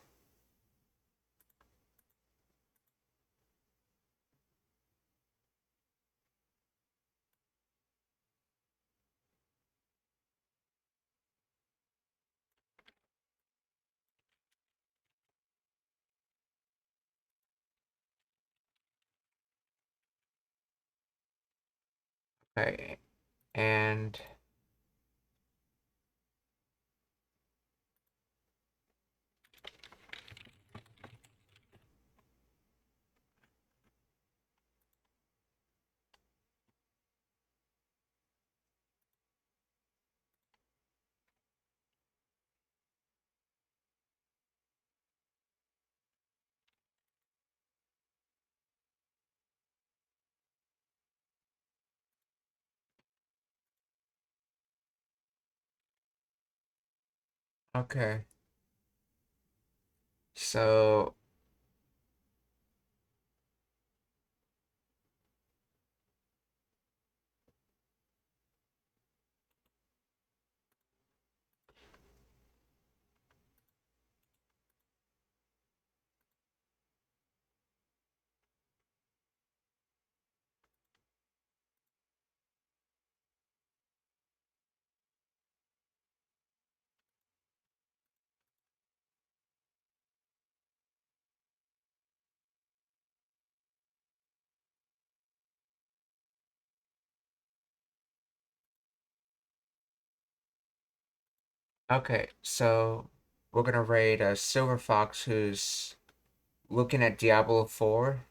Okay, and okay. So okay, so we're gonna raid a Silver Fox who's looking at Diablo 4.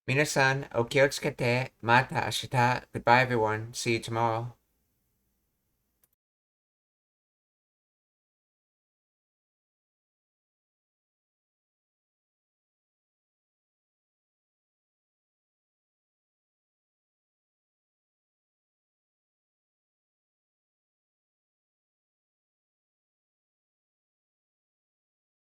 Minasan, okiyotsukete, mata ashita. Goodbye everyone. See you tomorrow.